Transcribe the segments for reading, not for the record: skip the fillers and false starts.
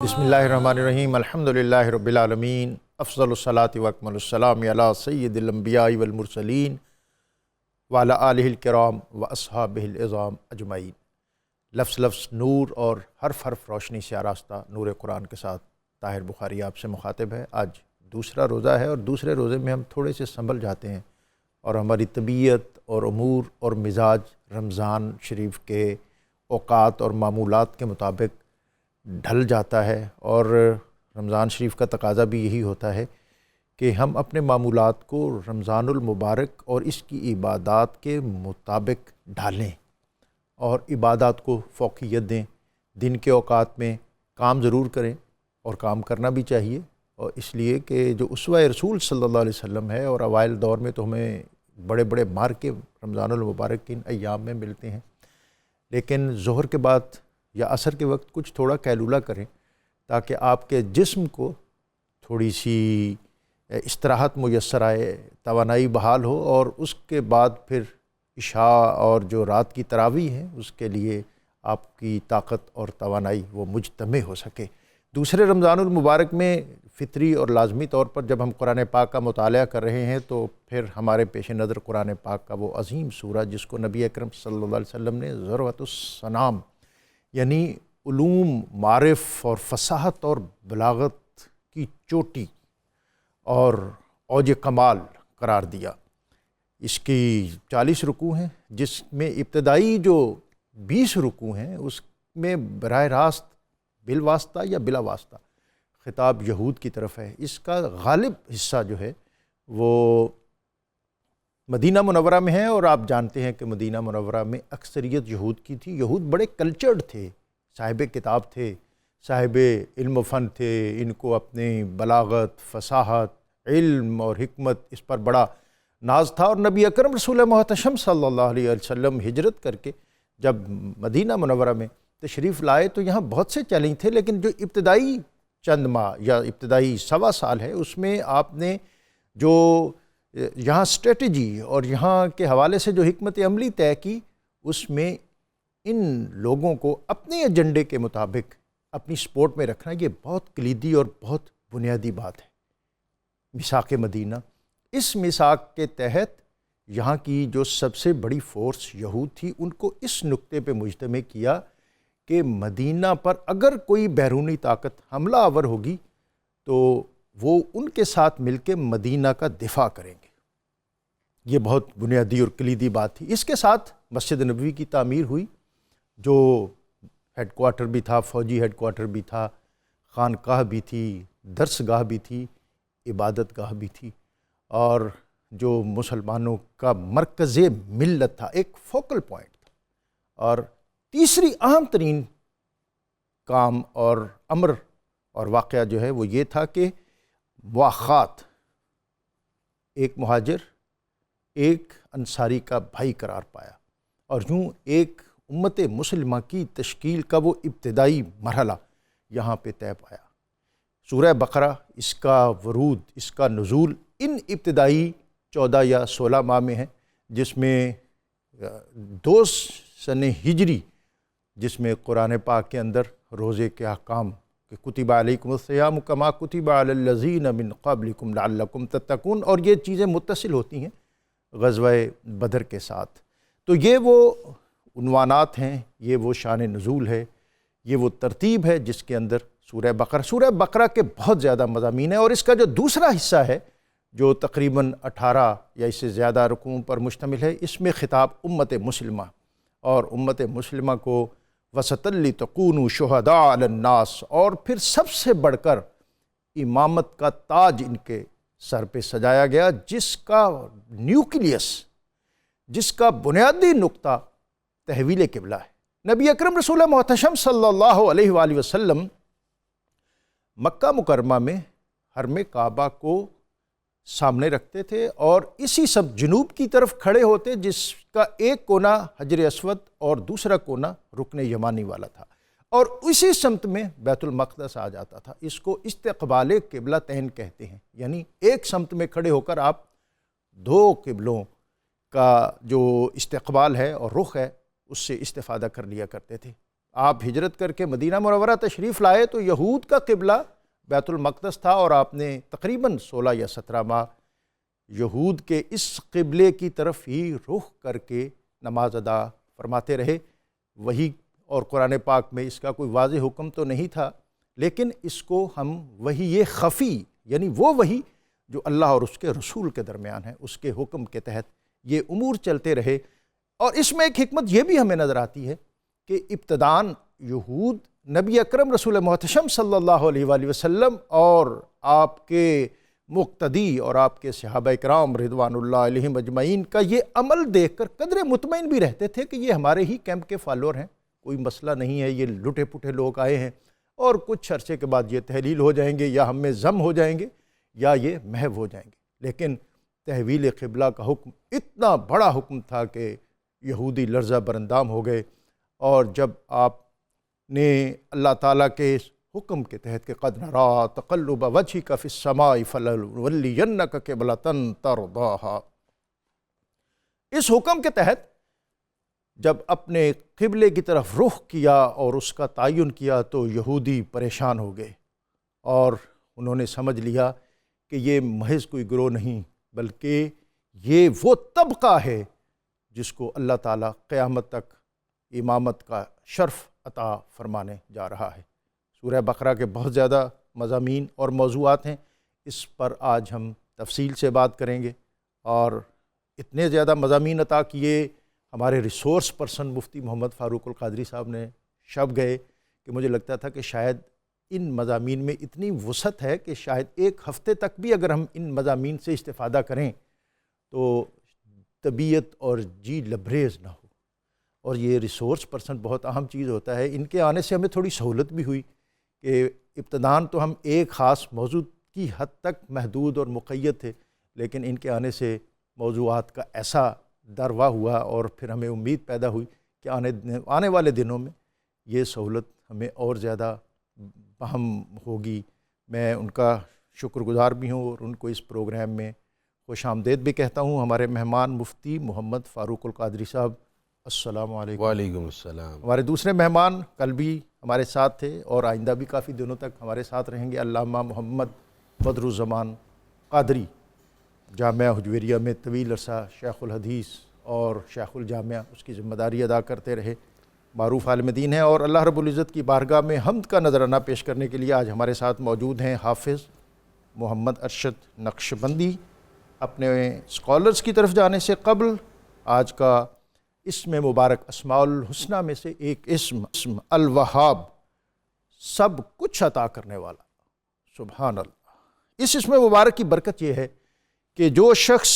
بسم اللہ الرحمن الرحیم الحمدللہ رب العالمین افضل الصلاۃ و اکمل السلام علی سید الانبیاء والمرسلین وعلی آلہ الکرام و اصحابہ العظام اجمعین۔ لفظ لفظ نور اور حرف حرف روشنی سے آراستہ نور قرآن کے ساتھ طاہر بخاری آپ سے مخاطب ہے۔ آج دوسرا روزہ ہے اور دوسرے روزے میں ہم تھوڑے سے سنبھل جاتے ہیں اور ہماری طبیعت اور امور اور مزاج رمضان شریف کے اوقات اور معمولات کے مطابق ڈھل جاتا ہے، اور رمضان شریف کا تقاضا بھی یہی ہوتا ہے کہ ہم اپنے معمولات کو رمضان المبارک اور اس کی عبادات کے مطابق ڈھالیں اور عبادات کو فوقیت دیں۔ دن کے اوقات میں کام ضرور کریں اور کام کرنا بھی چاہیے، اور اس لیے کہ جو اسوہ رسول صلی اللہ علیہ وسلم ہے، اور اوائل دور میں تو ہمیں بڑے بڑے مارکے رمضان المبارک کے ان ایام میں ملتے ہیں، لیکن ظہر کے بعد یا عصر کے وقت کچھ تھوڑا قیلولہ کریں تاکہ آپ کے جسم کو تھوڑی سی استراحت میسر آئے، توانائی بحال ہو، اور اس کے بعد پھر عشاء اور جو رات کی تراویح ہے اس کے لیے آپ کی طاقت اور توانائی وہ مجتمع ہو سکے۔ دوسرے رمضان المبارک میں فطری اور لازمی طور پر جب ہم قرآن پاک کا مطالعہ کر رہے ہیں تو پھر ہمارے پیش نظر قرآن پاک کا وہ عظیم سورہ جس کو نبی اکرم صلی اللہ علیہ وسلم نے ذروۃ الصنام یعنی علوم، معرف اور فصاحت اور بلاغت کی چوٹی اور اوج کمال قرار دیا۔ اس کی 40 رکوع ہیں، جس میں ابتدائی جو 20 رکوع ہیں اس میں براہ راست بالواسطہ یا بلا واسطہ خطاب یہود کی طرف ہے۔ اس کا غالب حصہ جو ہے وہ مدینہ منورہ میں ہے، اور آپ جانتے ہیں کہ مدینہ منورہ میں اکثریت یہود کی تھی۔ یہود بڑے کلچرڈ تھے، صاحب کتاب تھے، صاحب علم و فن تھے، ان کو اپنی بلاغت، فصاحت، علم اور حکمت اس پر بڑا ناز تھا، اور نبی اکرم رسول محتشم صلی اللہ علیہ وسلم ہجرت کر کے جب مدینہ منورہ میں تشریف لائے تو یہاں بہت سے چیلنج تھے، لیکن جو ابتدائی چند ماہ یا ابتدائی سوا سال ہے اس میں آپ نے جو یہاں اسٹریٹجی اور یہاں کے حوالے سے جو حکمت عملی طے کی، اس میں ان لوگوں کو اپنے ایجنڈے کے مطابق اپنی سپورٹ میں رکھنا یہ بہت کلیدی اور بہت بنیادی بات ہے۔ میثاق مدینہ، اس میثاق کے تحت یہاں کی جو سب سے بڑی فورس یہود تھی ان کو اس نقطے پہ مجتمع کیا کہ مدینہ پر اگر کوئی بیرونی طاقت حملہ آور ہوگی تو وہ ان کے ساتھ مل کے مدینہ کا دفاع کریں گے۔ یہ بہت بنیادی اور کلیدی بات تھی۔ اس کے ساتھ مسجد نبوی کی تعمیر ہوئی، جو ہیڈ کوارٹر بھی تھا، فوجی ہیڈ کوارٹر بھی تھا، خانقاہ بھی تھی، درس گاہ بھی تھی، عبادت گاہ بھی تھی، اور جو مسلمانوں کا مرکز ملت تھا، ایک فوکل پوائنٹ تھا۔ اور تیسری اہم ترین کام اور امر اور واقعہ جو ہے وہ یہ تھا کہ مواخات، ایک مہاجر ایک انصاری کا بھائی قرار پایا، اور یوں ایک امت مسلمہ کی تشکیل کا وہ ابتدائی مرحلہ یہاں پہ طے پایا۔ سورہ بقرہ، اس کا ورود، اس کا نزول ان ابتدائی 14 یا 16 ماہ میں ہے، جس میں 2 سن ہجری، جس میں قرآن پاک کے اندر روزے کے احکام کہ کتب علیکم الصیام کما کتب علی الذین من قبلکم لعلکم تتقون، اور یہ چیزیں متصل ہوتی ہیں غزوہ بدر کے ساتھ۔ تو یہ وہ عنوانات ہیں، یہ وہ شان نزول ہے، یہ وہ ترتیب ہے جس کے اندر سورہ بقرہ کے بہت زیادہ مضامین ہیں، اور اس کا جو دوسرا حصہ ہے جو تقریباً 18 یا اس سے زیادہ رکوعوں پر مشتمل ہے، اس میں خطاب امت مسلمہ اور امت مسلمہ کو وسطا لتکونوا شہداء علی الناس، اور پھر سب سے بڑھ کر امامت کا تاج ان کے سر پہ سجایا گیا، جس کا نیوکلیس، جس کا بنیادی نقطہ تحویل قبلہ ہے۔ نبی اکرم رسول محتشم صلی اللہ علیہ وآلہ وسلم مکہ مکرمہ میں حرم کعبہ کو سامنے رکھتے تھے، اور اسی سب جنوب کی طرف کھڑے ہوتے، جس کا ایک کونا حجر اسود اور دوسرا کونا رکن یمانی والا تھا، اور اسی سمت میں بیت المقدس آ جاتا تھا۔ اس کو استقبال قبلتین کہتے ہیں، یعنی ایک سمت میں کھڑے ہو کر آپ 2 قبلوں کا جو استقبال ہے اور رخ ہے اس سے استفادہ کر لیا کرتے تھے۔ آپ ہجرت کر کے مدینہ منورہ تشریف لائے تو یہود کا قبلہ بیت المقدس تھا، اور آپ نے تقریباً 16 یا 17 ماہ یہود کے اس قبلے کی طرف ہی رخ کر کے نماز ادا فرماتے رہے۔ وحی اور قرآن پاک میں اس کا کوئی واضح حکم تو نہیں تھا، لیکن اس کو ہم وحی خفی، یعنی وہ وحی جو اللہ اور اس کے رسول کے درمیان ہے، اس کے حکم کے تحت یہ امور چلتے رہے۔ اور اس میں ایک حکمت یہ بھی ہمیں نظر آتی ہے کہ ابتداً یہود نبی اکرم رسول محتشم صلی اللہ علیہ وآلہ وسلم اور آپ کے مقتدی اور آپ کے صحابہ کرام رضوان اللہ علیہم اجمعین کا یہ عمل دیکھ کر قدرے مطمئن بھی رہتے تھے کہ یہ ہمارے ہی کیمپ کے فالوور ہیں، کوئی مسئلہ نہیں ہے، یہ لٹے پٹے لوگ آئے ہیں اور کچھ عرصے کے بعد یہ تحلیل ہو جائیں گے یا ہم میں ضم ہو جائیں گے یا یہ محو ہو جائیں گے۔ لیکن تحویل قبلہ کا حکم اتنا بڑا حکم تھا کہ یہودی لرزہ برندام ہو گئے، اور جب آپ نے اللہ تعالیٰ کے حکم کے تحت کہ قد نرا تقلب وجہک فی السماء فلنولینک قبلۃ ترضاھا، اس حکم کے تحت جب اپنے قبلے کی طرف رخ کیا اور اس کا تعین کیا تو یہودی پریشان ہو گئے، اور انہوں نے سمجھ لیا کہ یہ محض کوئی گروہ نہیں بلکہ یہ وہ طبقہ ہے جس کو اللہ تعالیٰ قیامت تک امامت کا شرف عطا فرمانے جا رہا ہے۔ سورہ بقرہ کے بہت زیادہ مضامین اور موضوعات ہیں، اس پر آج ہم تفصیل سے بات کریں گے، اور اتنے زیادہ مضامین عطا کیے ہمارے ریسورس پرسن مفتی محمد فاروق القادری صاحب نے شب گئے کہ مجھے لگتا تھا کہ شاید ان مضامین میں اتنی وسعت ہے کہ شاید ایک ہفتے تک بھی اگر ہم ان مضامین سے استفادہ کریں تو طبیعت اور جی لبریز نہ ہو۔ اور یہ ریسورس پرسن بہت اہم چیز ہوتا ہے، ان کے آنے سے ہمیں تھوڑی سہولت بھی ہوئی کہ ابتداً تو ہم ایک خاص موضوع کی حد تک محدود اور مقید تھے، لیکن ان کے آنے سے موضوعات کا ایسا دروا ہوا، اور پھر ہمیں امید پیدا ہوئی کہ آنے والے دنوں میں یہ سہولت ہمیں اور زیادہ بہم ہوگی۔ میں ان کا شکر گزار بھی ہوں اور ان کو اس پروگرام میں خوش آمدید بھی کہتا ہوں۔ ہمارے مہمان مفتی محمد فاروق القادری صاحب، السلام علیکم۔ وعلیکم السلام۔ ہمارے دوسرے مہمان کل بھی ہمارے ساتھ تھے اور آئندہ بھی کافی دنوں تک ہمارے ساتھ رہیں گے، علامہ محمد بدر الزمان قادری، جامعہ حجویریہ میں طویل عرصہ شیخ الحدیث اور شیخ الجامعہ اس کی ذمہ داری ادا کرتے رہے، معروف عالم دین ہیں، اور اللہ رب العزت کی بارگاہ میں حمد کا نذرانہ پیش کرنے کے لیے آج ہمارے ساتھ موجود ہیں حافظ محمد ارشد نقشبندی۔ اپنے اسکالرز کی طرف جانے سے قبل آج کا اسم مبارک اسماء الحسنہ میں سے ایک اسم الوہاب، سب کچھ عطا کرنے والا، سبحان اللہ۔ اس اسم مبارک کی برکت یہ ہے کہ جو شخص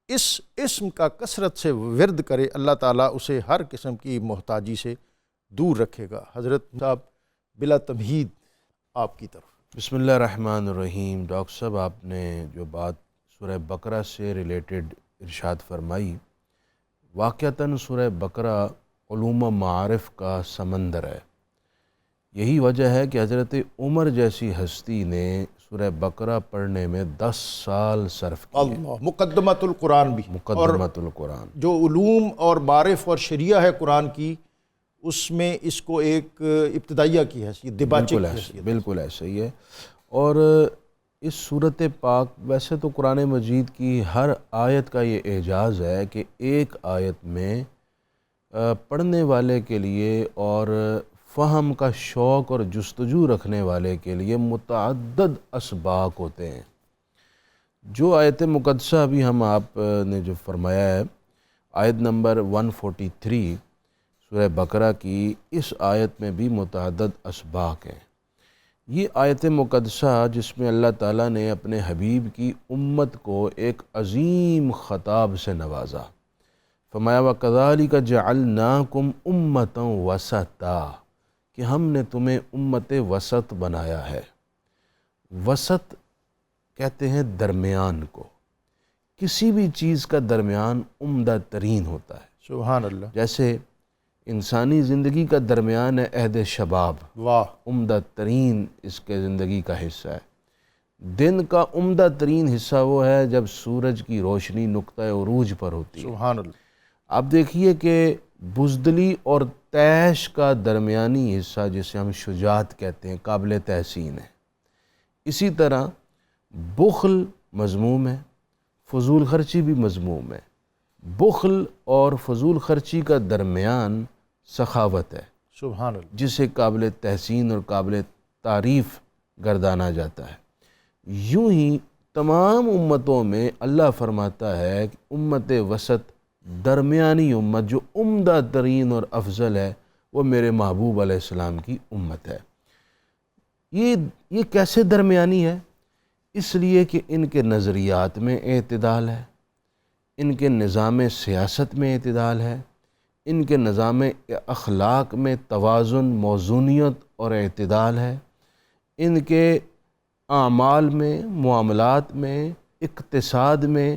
اس اسم کا کثرت سے ورد کرے اللہ تعالیٰ اسے ہر قسم کی محتاجی سے دور رکھے گا۔ حضرت صاحب بلا تمہید آپ کی طرف۔ بسم اللہ الرحمن الرحیم۔ ڈاکٹر صاحب آپ نے جو بات سورہ بقرہ سے ریلیٹڈ ارشاد فرمائی، واقعتاً سورہ بقرہ علوم و معارف کا سمندر ہے۔ یہی وجہ ہے کہ حضرت عمر جیسی ہستی نے سورہ بقرہ پڑھنے میں 10 سال صرف کیے۔ اللہ، مقدمۃ القرآن بھی، مقدمۃ القرآن، جو علوم اور معارف اور شریعہ ہے قرآن کی، اس میں اس کو ایک ابتدائیہ کی حیثیت، دباچے کی حیثیت۔ بالکل ایسا ہی ہے۔ اور اس صورت پاک، ویسے تو قرآن مجید کی ہر آیت کا یہ اعجاز ہے کہ ایک آیت میں پڑھنے والے کے لیے اور فہم کا شوق اور جستجو رکھنے والے کے لیے متعدد اسباق ہوتے ہیں۔ جو آیت مقدسہ ابھی ہم آپ نے جو فرمایا ہے، آیت نمبر 143 سورہ بقرہ کی، اس آیت میں بھی متعدد اسباق ہیں۔ یہ آیت مقدسہ جس میں اللہ تعالیٰ نے اپنے حبیب کی امت کو ایک عظیم خطاب سے نوازا، فرمایا وَكَذَلِكَ جَعَلْنَاكُمْ أُمَّةً وَسَطًا، کہ ہم نے تمہیں امت وسط بنایا ہے۔ وسط کہتے ہیں درمیان کو، کسی بھی چیز کا درمیان عمدہ ترین ہوتا ہے۔ سبحان اللہ۔ جیسے انسانی زندگی کا درمیان ہے عہد شباب، واہ، عمدہ ترین اس کے زندگی کا حصہ ہے۔ دن کا عمدہ ترین حصہ وہ ہے جب سورج کی روشنی نقطہ عروج پر ہوتی ہے۔ سبحان اللہ۔ آپ دیکھیے کہ بزدلی اور طیش کا درمیانی حصہ جسے ہم شجاعت کہتے ہیں قابل تحسین ہے۔ اسی طرح بخل مذموم ہے، فضول خرچی بھی مذموم ہے۔ بخل اور فضول خرچی کا درمیان سخاوت ہے، سبحان اللہ۔ جسے قابل تحسین اور قابل تعریف گردانا جاتا ہے۔ یوں ہی تمام امتوں میں اللہ فرماتا ہے کہ امت وسط، درمیانی امت جو عمدہ ترین اور افضل ہے، وہ میرے محبوب علیہ السلام کی امت ہے۔ یہ کیسے درمیانی ہے؟ اس لیے کہ ان کے نظریات میں اعتدال ہے، ان کے نظام سیاست میں اعتدال ہے، ان کے نظام اخلاق میں توازن، موزونیت اور اعتدال ہے، ان کے اعمال میں، معاملات میں، اقتصاد میں،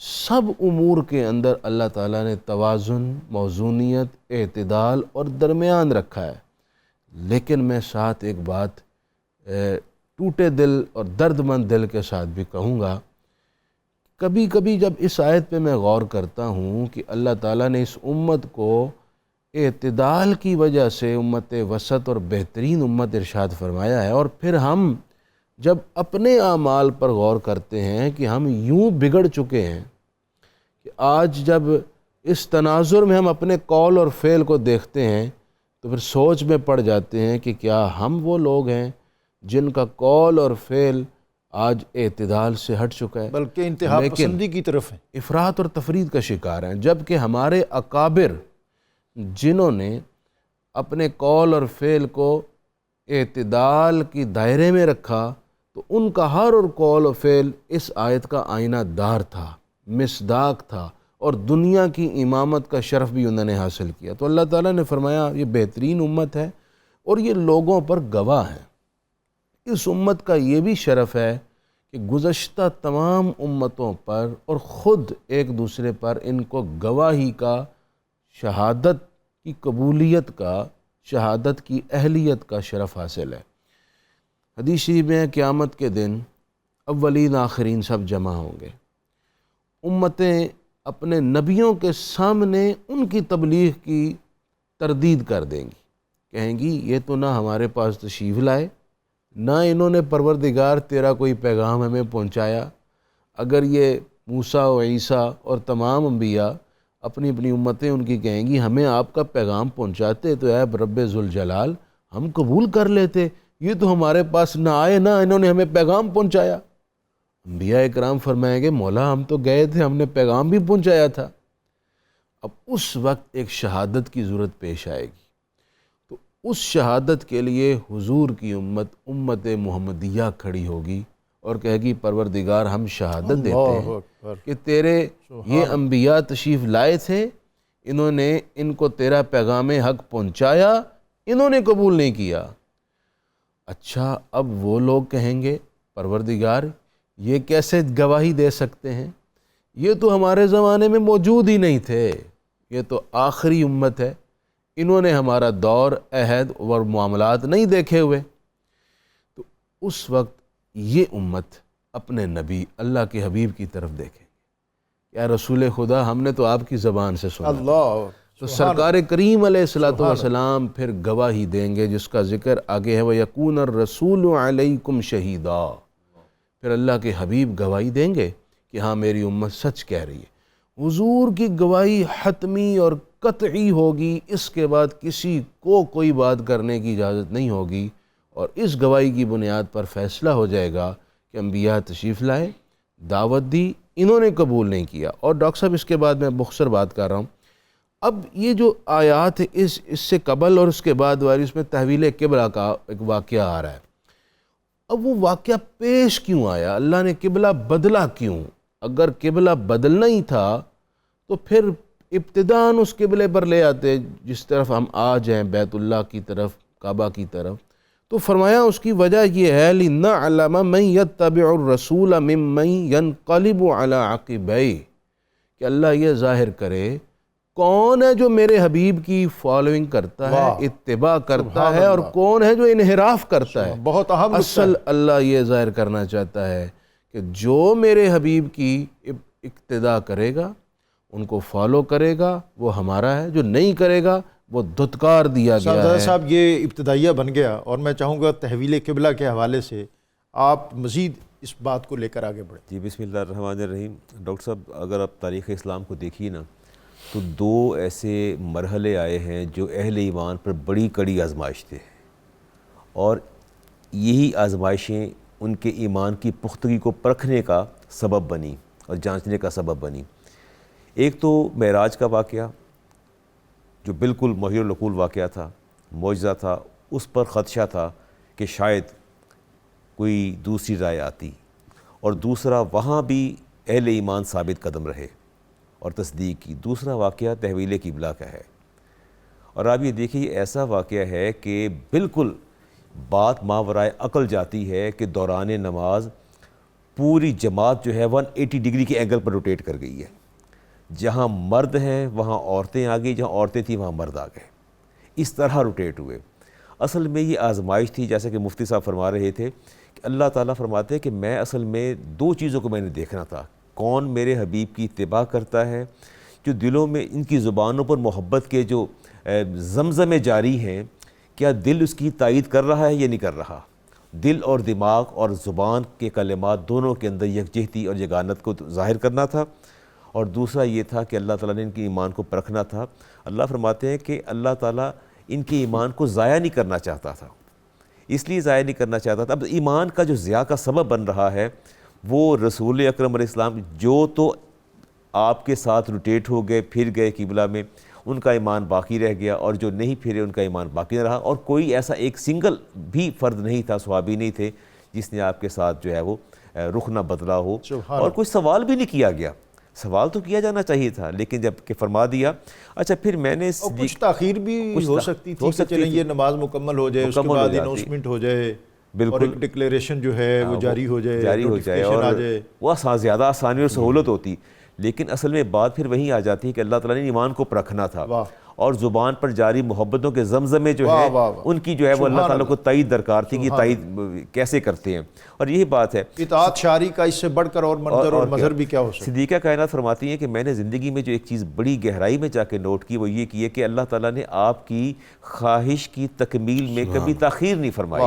سب امور کے اندر اللہ تعالیٰ نے توازن، موزونیت، اعتدال اور درمیان رکھا ہے۔ لیکن میں ساتھ ایک بات ٹوٹے دل اور درد مند دل کے ساتھ بھی کہوں گا، کبھی کبھی جب اس آیت پہ میں غور کرتا ہوں کہ اللہ تعالیٰ نے اس امت کو اعتدال کی وجہ سے امت وسط اور بہترین امت ارشاد فرمایا ہے، اور پھر ہم جب اپنے اعمال پر غور کرتے ہیں کہ ہم یوں بگڑ چکے ہیں کہ آج جب اس تناظر میں ہم اپنے قول اور فعل کو دیکھتے ہیں تو پھر سوچ میں پڑ جاتے ہیں کہ کیا ہم وہ لوگ ہیں جن کا قول اور فعل آج اعتدال سے ہٹ چکا ہے، بلکہ انتہا پسندی کی طرف ہے، افراط اور تفرید کا شکار ہیں۔ جبکہ ہمارے اکابر جنہوں نے اپنے قول اور فعل کو اعتدال کی دائرے میں رکھا، تو ان کا ہر اور قول و فعل اس آیت کا آئینہ دار تھا، مصداق تھا، اور دنیا کی امامت کا شرف بھی انہوں نے حاصل کیا۔ تو اللہ تعالیٰ نے فرمایا یہ بہترین امت ہے اور یہ لوگوں پر گواہ ہے۔ اس امت کا یہ بھی شرف ہے کہ گزشتہ تمام امتوں پر اور خود ایک دوسرے پر ان کو گواہی کا، شہادت کی قبولیت کا، شہادت کی اہلیت کا شرف حاصل ہے۔ حدیث شریف میں قیامت کے دن اولین آخرین سب جمع ہوں گے، امتیں اپنے نبیوں کے سامنے ان کی تبلیغ کی تردید کر دیں گی، کہیں گی یہ تو نہ ہمارے پاس تشریف لائے، نہ انہوں نے پروردگار تیرا کوئی پیغام ہمیں پہنچایا۔ اگر یہ موسیٰ و عیسیٰ اور تمام انبیاء اپنی اپنی امتیں ان کی کہیں گی ہمیں آپ کا پیغام پہنچاتے تو اے رب ذوالجلال ہم قبول کر لیتے، یہ تو ہمارے پاس نہ آئے نہ انہوں نے ہمیں پیغام پہنچایا۔ انبیاء اکرام فرمائیں گے مولا ہم تو گئے تھے، ہم نے پیغام بھی پہنچایا تھا۔ اب اس وقت ایک شہادت کی ضرورت پیش آئے گی، تو اس شہادت کے لیے حضور کی امت محمدیہ کھڑی ہوگی اور کہے گی پروردگار ہم شہادت دیتے ہیں کہ تیرے یہ انبیاء تشریف لائے تھے، انہوں نے ان کو تیرا پیغام حق پہنچایا، انہوں نے قبول نہیں کیا۔ اچھا اب وہ لوگ کہیں گے پروردگار یہ کیسے گواہی دے سکتے ہیں، یہ تو ہمارے زمانے میں موجود ہی نہیں تھے، یہ تو آخری امت ہے، انہوں نے ہمارا دور، عہد اور معاملات نہیں دیکھے ہوئے۔ تو اس وقت یہ امت اپنے نبی اللہ کے حبیب کی طرف دیکھے، یا رسول خدا ہم نے تو آپ کی زبان سے سنا، اللہ تو سرکار کریم علیہ الصلوۃ والسلام پھر گواہی دیں گے، جس کا ذکر آگے ہے وَيَكُونَ الرَّسُولُ عَلَيْكُمْ شَهِيدًا، پھر اللہ کے حبیب گواہی دیں گے کہ ہاں میری امت سچ کہہ رہی ہے۔ حضور کی گواہی حتمی اور قطعی ہوگی، اس کے بعد کسی کو کوئی بات کرنے کی اجازت نہیں ہوگی، اور اس گواہی کی بنیاد پر فیصلہ ہو جائے گا کہ انبیاء تشریف لائے، دعوت دی، انہوں نے قبول نہیں کیا۔ اور ڈاکٹر صاحب اس کے بعد میں مختصر بات کر رہا ہوں، اب یہ جو آیات ہے اس سے قبل اور اس کے بعد والی اس میں تحویل قبلہ کا ایک واقعہ آ رہا ہے۔ اب وہ واقعہ پیش کیوں آیا، اللہ نے قبلہ بدلا کیوں؟ اگر قبلہ بدلنا ہی تھا تو پھر ابتداءً اس قبلے پر لے آتے جس طرف ہم آج ہیں، بیت اللہ کی طرف، کعبہ کی طرف۔ تو فرمایا اس کی وجہ یہ ہے لِنَعْلَمَ مَن يَتَّبِعُ الرَّسُولَ مِمَّن يَنقَلِبُ عَلَىٰ عَقِبَيْهِ، کہ اللہ یہ ظاہر کرے کون ہے جو میرے حبیب کی فالوئنگ کرتا ہے، اتباع کرتا ہے، اور کون ہے جو انحراف کرتا ہے۔ بہت اہم اصل اللہ یہ ظاہر کرنا چاہتا ہے کہ جو میرے حبیب کی اقتداء کرے گا، ان کو فالو کرے گا وہ ہمارا ہے، جو نہیں کرے گا وہ دھتکار دیا گیا شہزادہ ہے۔ صاحب یہ ابتدائیہ بن گیا، اور میں چاہوں گا تحویل قبلہ کے حوالے سے آپ مزید اس بات کو لے کر آگے بڑھیں۔ جی بسم اللہ الرحمن الرحیم۔ ڈاکٹر صاحب اگر آپ تاریخ اسلام کو دیکھیے نا تو 2 ایسے مرحلے آئے ہیں جو اہل ایمان پر بڑی کڑی آزمائش تھے، اور یہی آزمائشیں ان کے ایمان کی پختگی کو پرکھنے کا سبب بنی اور جانچنے کا سبب بنی۔ ایک تو معراج کا واقعہ جو بالکل محیر العقول واقعہ تھا، معجزہ تھا، اس پر خدشہ تھا کہ شاید کوئی دوسری رائے آتی، اور دوسرا وہاں بھی اہل ایمان ثابت قدم رہے اور تصدیق کی۔ دوسرا واقعہ تحویل قبلہ کا ہے، اور آپ یہ دیکھیے یہ ایسا واقعہ ہے کہ بالکل بات ماورائے عقل جاتی ہے کہ دوران نماز پوری جماعت جو ہے 180 ڈگری کے اینگل پر روٹیٹ کر گئی ہے، جہاں مرد ہیں وہاں عورتیں آ گئی، جہاں عورتیں تھیں وہاں مرد آ گئے، اس طرح روٹیٹ ہوئے۔ اصل میں یہ آزمائش تھی، جیسا کہ مفتی صاحب فرما رہے تھے کہ اللہ تعالیٰ فرماتے ہیں کہ میں اصل میں 2 چیزوں کو میں نے دیکھنا تھا، کون میرے حبیب کی اتباع کرتا ہے، جو دلوں میں ان کی زبانوں پر محبت کے جو زمزمے جاری ہیں، کیا دل اس کی تائید کر رہا ہے یا نہیں کر رہا۔ دل اور دماغ اور زبان کے کلمات دونوں کے اندر یکجہتی اور یگانت کو ظاہر کرنا تھا، اور دوسرا یہ تھا کہ اللہ تعالیٰ نے ان کے ایمان کو پرکھنا تھا۔ اللہ فرماتے ہیں کہ اللہ تعالیٰ ان کے ایمان کو ضائع نہیں کرنا چاہتا تھا، اس لیے ضائع نہیں کرنا چاہتا تھا۔ اب ایمان کا جو ضیاع کا سبب بن رہا ہے وہ رسول اکرم علیہ السلام جو تو آپ کے ساتھ روٹیٹ ہو گئے، پھر گئے قبلہ میں، ان کا ایمان باقی رہ گیا، اور جو نہیں پھرے ان کا ایمان باقی نہ رہا، اور کوئی ایسا ایک سنگل بھی فرد نہیں تھا، صحابی نہیں تھے جس نے آپ کے ساتھ جو ہے وہ رخ نہ بدلا ہو، اور کوئی سوال بھی نہیں کیا گیا۔ سوال تو کیا جانا چاہیے تھا، لیکن جب کہ فرما دیا۔ اچھا پھر میں نے اور کچھ تاخیر بھی ہو سکتی تھی کہ چلیں یہ نماز مکمل ہو جائے، اس کے بعد اناؤنسمنٹ ہو جائے، اور ایک ڈکلیریشن جو ہے وہ جاری ہو جائے، اور وہ زیادہ آسانی اور سہولت ہوتی۔ لیکن اصل میں بات پھر وہیں آ جاتی ہے کہ اللہ تعالیٰ نے ایمان کو پرکھنا تھا، اور زبان پر جاری محبتوں کے زمزمے جو ہے ان کی جو ہے وہ اللہ تعالیٰ کو تائید درکار تھی کہ تائید کیسے کرتے ہیں، اور یہی بات ہے۔ اطاعت شاری کا اس سے بڑھ کر اور منظر اور مظہر بھی کیا ہو سکتا ہے۔ صدیقہ کائنات فرماتی ہیں کہ میں نے زندگی میں جو ایک چیز بڑی گہرائی میں جا کے نوٹ کی وہ یہ کی ہے کہ اللہ تعالیٰ نے آپ کی خواہش کی تکمیل میں کبھی تاخیر نہیں فرمائی،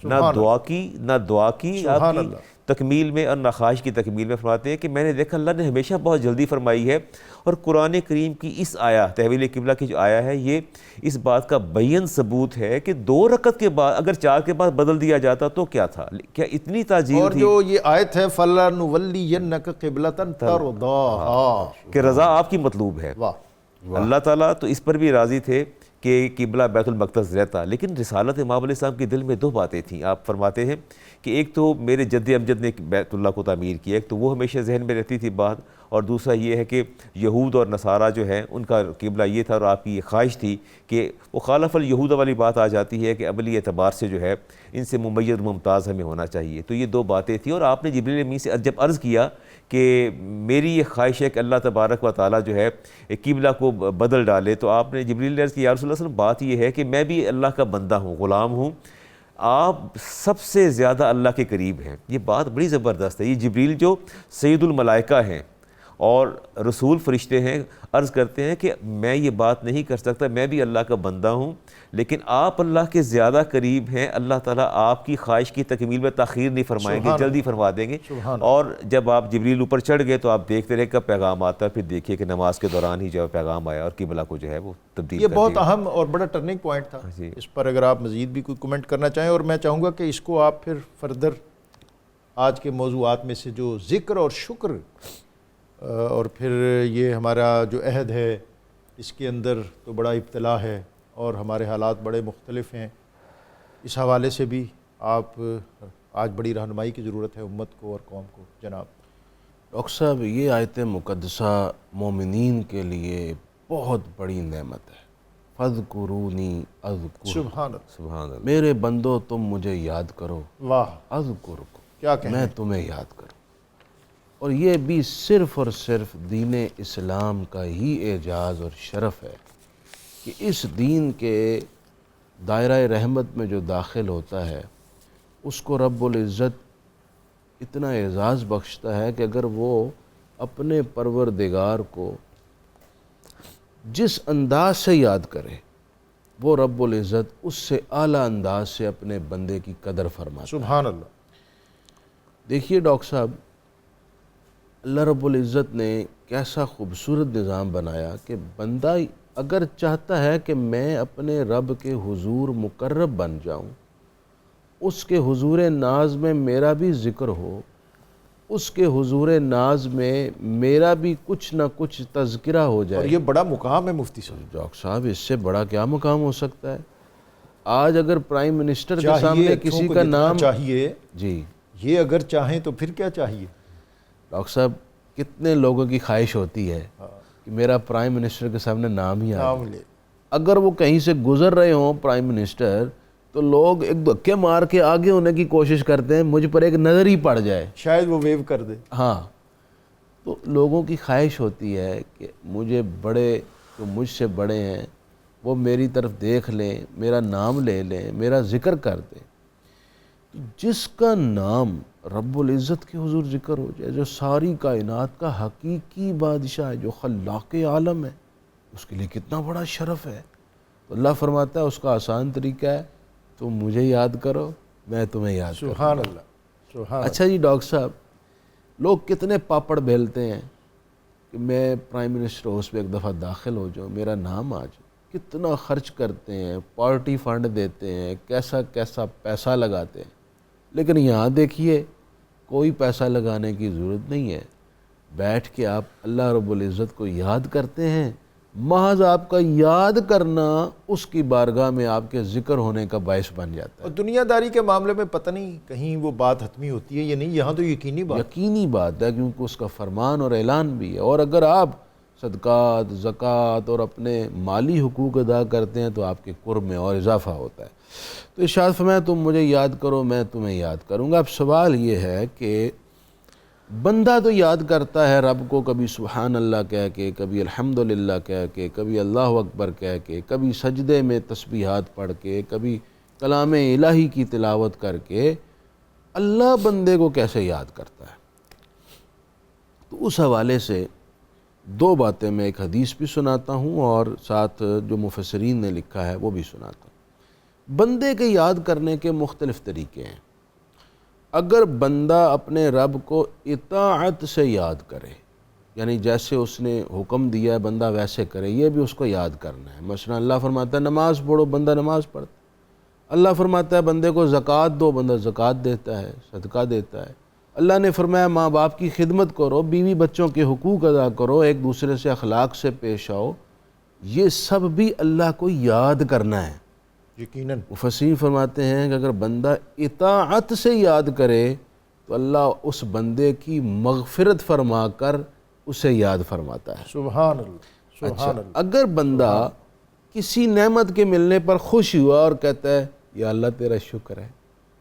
نہ دعا کی آپ کی تکمیل میں اور نہ خواہش کی تکمیل میں۔ فرماتے ہیں کہ میں نے دیکھا اللہ نے ہمیشہ بہت جلدی فرمائی ہے، اور قرآن کریم کی اس آیا تحویل قبلہ کی جو آیا ہے یہ اس بات کا بین ثبوت ہے کہ 2 رکعت کے بعد اگر 4 کے بعد بدل دیا جاتا تو کیا تھا، کیا اتنی تعجیل تھی؟ اور جو یہ آیت ہے فَلَنُوَلِّيَنَّكَ قِبْلَةً تَرْضَاهَا، کہ رضا آپ کی مطلوب ہے۔ اللہ تعالیٰ تو اس پر بھی راضی تھے کہ قبلہ بیت المقدس رہتا، لیکن رسالت امام علیہ السلام کے دل میں 2 باتیں تھیں۔ آپ فرماتے ہیں کہ ایک تو میرے جد امجد نے بیت اللہ کو تعمیر کیا، ایک تو وہ ہمیشہ ذہن میں رہتی تھی بات، اور دوسرا یہ ہے کہ یہود اور نصارہ جو ہیں ان کا قبلہ یہ تھا، اور آپ کی یہ خواہش تھی کہ وہ خالف الیہود والی بات آ جاتی ہے کہ عملی اعتبار سے جو ہے ان سے ممیز ممتاز ہمیں ہونا چاہیے۔ تو یہ 2 باتیں تھیں، اور آپ نے جبریل امین سے جب عرض کیا کہ میری یہ خواہش ہے کہ اللہ تبارک و تعالیٰ جو ہے قبلہ کو بدل ڈالے، تو آپ نے جبریل نے عرض کیا یا رسول اللہ صلی اللہ علیہ وسلم بات یہ ہے کہ میں بھی اللہ کا بندہ ہوں، غلام ہوں، آپ سب سے زیادہ اللہ کے قریب ہیں۔ یہ بات بڑی زبردست ہے۔ یہ جبریل جو سید الملائکہ ہیں اور رسول فرشتے ہیں، عرض کرتے ہیں کہ میں یہ بات نہیں کر سکتا، میں بھی اللہ کا بندہ ہوں، لیکن آپ اللہ کے زیادہ قریب ہیں، اللہ تعالیٰ آپ کی خواہش کی تکمیل میں تاخیر نہیں فرمائیں گے، جلدی فرما دیں گے۔ اور جب آپ جبریل اوپر چڑھ گئے تو آپ دیکھتے رہے کب پیغام آتا ہے، پھر دیکھیے کہ نماز کے دوران ہی جو پیغام آیا اور قبلہ کو جو ہے وہ تبدیل یہ کر بہت دیا۔ اہم اور بڑا ٹرننگ پوائنٹ تھا۔ اس پر اگر آپ مزید بھی کوئی کمنٹ کرنا چاہیں، اور میں چاہوں گا کہ اس کو آپ پھر فردر آج کے موضوعات میں سے جو ذکر اور شکر اور پھر یہ ہمارا جو عہد ہے اس کے اندر تو بڑا ابتلا ہے اور ہمارے حالات بڑے مختلف ہیں، اس حوالے سے بھی آپ آج بڑی رہنمائی کی ضرورت ہے امت کو اور قوم کو۔ جناب ڈاکٹر صاحب یہ آیت مقدسہ مومنین کے لیے بہت بڑی نعمت ہے۔ فَاذْكُرُونِي أَذْكُرْكُمْ، سبحان اللہ، سبحان اللہ۔ میرے بندو تم مجھے یاد کرو، واہ اذکرکم، کیا کہیں، میں تمہیں یاد کروں۔ اور یہ بھی صرف اور صرف دین اسلام کا ہی اعجاز اور شرف ہے کہ اس دین کے دائرہ رحمت میں جو داخل ہوتا ہے اس کو رب العزت اتنا اعزاز بخشتا ہے کہ اگر وہ اپنے پروردگار کو جس انداز سے یاد کرے وہ رب العزت اس سے اعلیٰ انداز سے اپنے بندے کی قدر فرماتا ہے۔ سبحان اللہ۔ دیکھیے ڈاکٹر صاحب، اللہ رب العزت نے کیسا خوبصورت نظام بنایا کہ بندہ اگر چاہتا ہے کہ میں اپنے رب کے حضور مقرب بن جاؤں، اس کے حضور ناز میں میرا بھی ذکر ہو، اس کے حضور ناز میں میرا بھی کچھ نہ کچھ تذکرہ ہو اور جائے۔ یہ بڑا مقام ہے مفتی صاحب۔ ڈاکٹر صاحب اس سے بڑا کیا مقام ہو سکتا ہے؟ آج اگر پرائم منسٹر کے چاہیے سامنے اچھوں کسی کو کا جتنا نام، چاہیے، جی یہ اگر چاہیں تو پھر کیا چاہیے؟ ڈاکٹر صاحب کتنے لوگوں کی خواہش ہوتی ہے کہ میرا پرائم منسٹر کے سامنے نام ہی آ جائے۔ نام لے۔ اگر وہ کہیں سے گزر رہے ہوں پرائم منسٹر تو لوگ ایک دھکے مار کے آگے ہونے کی کوشش کرتے ہیں، مجھ پر ایک نظر ہی پڑ جائے، شاید وہ ویو کر دے۔ ہاں۔ تو لوگوں کی خواہش ہوتی ہے کہ مجھے بڑے، جو مجھ سے بڑے ہیں وہ میری طرف دیکھ لیں، میرا نام لے لیں، میرا ذکر کر دیں۔ جس کا نام رب العزت کے حضور ذکر ہو جائے، جو ساری کائنات کا حقیقی بادشاہ ہے، جو خلاق عالم ہے، اس کے لیے کتنا بڑا شرف ہے۔ تو اللہ فرماتا ہے اس کا آسان طریقہ ہے، تم مجھے یاد کرو، میں تمہیں یاد کروں۔ سبحان اللہ، سبحان اللہ۔ اچھا جی ڈاکٹر صاحب، لوگ کتنے پاپڑ بیلتے ہیں کہ میں پرائم منسٹر ہاؤس پہ ایک دفعہ داخل ہو جاؤں، میرا نام آ جائے، کتنا خرچ کرتے ہیں، پارٹی فنڈ دیتے ہیں، کیسا کیسا پیسہ لگاتے ہیں۔ لیکن یہاں دیکھیے کوئی پیسہ لگانے کی ضرورت نہیں ہے، بیٹھ کے آپ اللہ رب العزت کو یاد کرتے ہیں، محض آپ کا یاد کرنا اس کی بارگاہ میں آپ کے ذکر ہونے کا باعث بن جاتا ہے۔ اور دنیا داری کے معاملے میں پتہ نہیں کہیں وہ بات حتمی ہوتی ہے یا نہیں، یہاں تو یقینی بات۔ یقینی بات ہے، کیونکہ اس کا فرمان اور اعلان بھی ہے، اور اگر آپ صدقات، زکوٰۃ اور اپنے مالی حقوق ادا کرتے ہیں تو آپ کے قرب میں اور اضافہ ہوتا ہے۔ تو ارشاد فرمایا تم مجھے یاد کرو، میں تمہیں یاد کروں گا۔ اب سوال یہ ہے کہ بندہ تو یاد کرتا ہے رب کو، کبھی سبحان اللہ کہہ کے، کبھی الحمدللہ کہہ کے، کبھی اللہ اکبر کہہ کے، کبھی سجدے میں تسبیحات پڑھ کے، کبھی کلام الہی کی تلاوت کر کے۔ اللہ بندے کو کیسے یاد کرتا ہے؟ تو اس حوالے سے دو باتیں میں ایک حدیث بھی سناتا ہوں اور ساتھ جو مفسرین نے لکھا ہے وہ بھی سناتا ہوں۔ بندے کے یاد کرنے کے مختلف طریقے ہیں۔ اگر بندہ اپنے رب کو اطاعت سے یاد کرے، یعنی جیسے اس نے حکم دیا ہے بندہ ویسے کرے، یہ بھی اس کو یاد کرنا ہے۔ مثلا اللہ فرماتا ہے نماز پڑھو، بندہ نماز پڑھتا ہے۔ اللہ فرماتا ہے بندے کو زکوٰۃ دو، بندہ زکوٰۃ دیتا ہے، صدقہ دیتا ہے۔ اللہ نے فرمایا ماں باپ کی خدمت کرو، بیوی بچوں کے حقوق ادا کرو، ایک دوسرے سے اخلاق سے پیش آؤ۔ یہ سب بھی اللہ کو یاد کرنا ہے۔ یقیناً مفسرین فرماتے ہیں کہ اگر بندہ اطاعت سے یاد کرے تو اللہ اس بندے کی مغفرت فرما کر اسے یاد فرماتا ہے۔ سبحان اللہ، اچھا، سبحان اللہ۔ اگر بندہ کسی نعمت کے ملنے پر خوش ہوا اور کہتا ہے یا اللہ تیرا شکر ہے،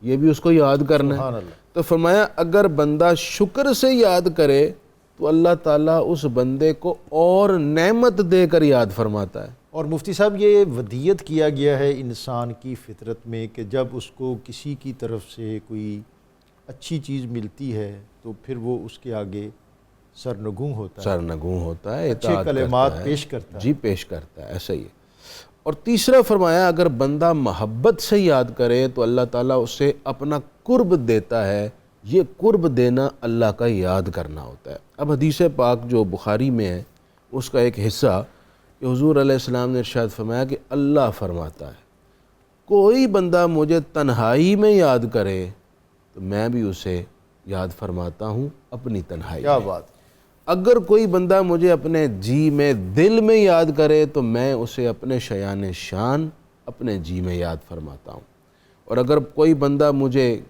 یہ بھی اس کو یاد کرنا سبحان ہے۔ اللہ۔ تو فرمایا اگر بندہ شکر سے یاد کرے تو اللہ تعالیٰ اس بندے کو اور نعمت دے کر یاد فرماتا ہے۔ اور مفتی صاحب یہ ودیت کیا گیا ہے انسان کی فطرت میں کہ جب اس کو کسی کی طرف سے کوئی اچھی چیز ملتی ہے تو پھر وہ اس کے آگے سرنگوں ہوتا ہے، سرنگوں ہوتا ہے، اچھے اطاعت کلمات کرتا ہے، پیش کرتا ہے۔ جی پیش کرتا ہے، ایسا ہی ہے۔ اور تیسرا فرمایا اگر بندہ محبت سے یاد کرے تو اللہ تعالیٰ اسے اپنا قرب دیتا ہے۔ یہ قرب دینا اللہ کا یاد کرنا ہوتا ہے۔ اب حدیث پاک جو بخاری میں ہے اس کا ایک حصہ کہ حضور علیہ السلام نے ارشاد فرمایا کہ اللہ فرماتا ہے کوئی بندہ مجھے تنہائی میں یاد کرے تو میں بھی اسے یاد فرماتا ہوں اپنی تنہائی کیا میں۔ بات۔ اگر کوئی بندہ مجھے اپنے جی میں، دل میں یاد کرے تو میں اسے اپنے شیان شان اپنے جی میں یاد فرماتا ہوں۔ اور اگر کوئی بندہ مجھے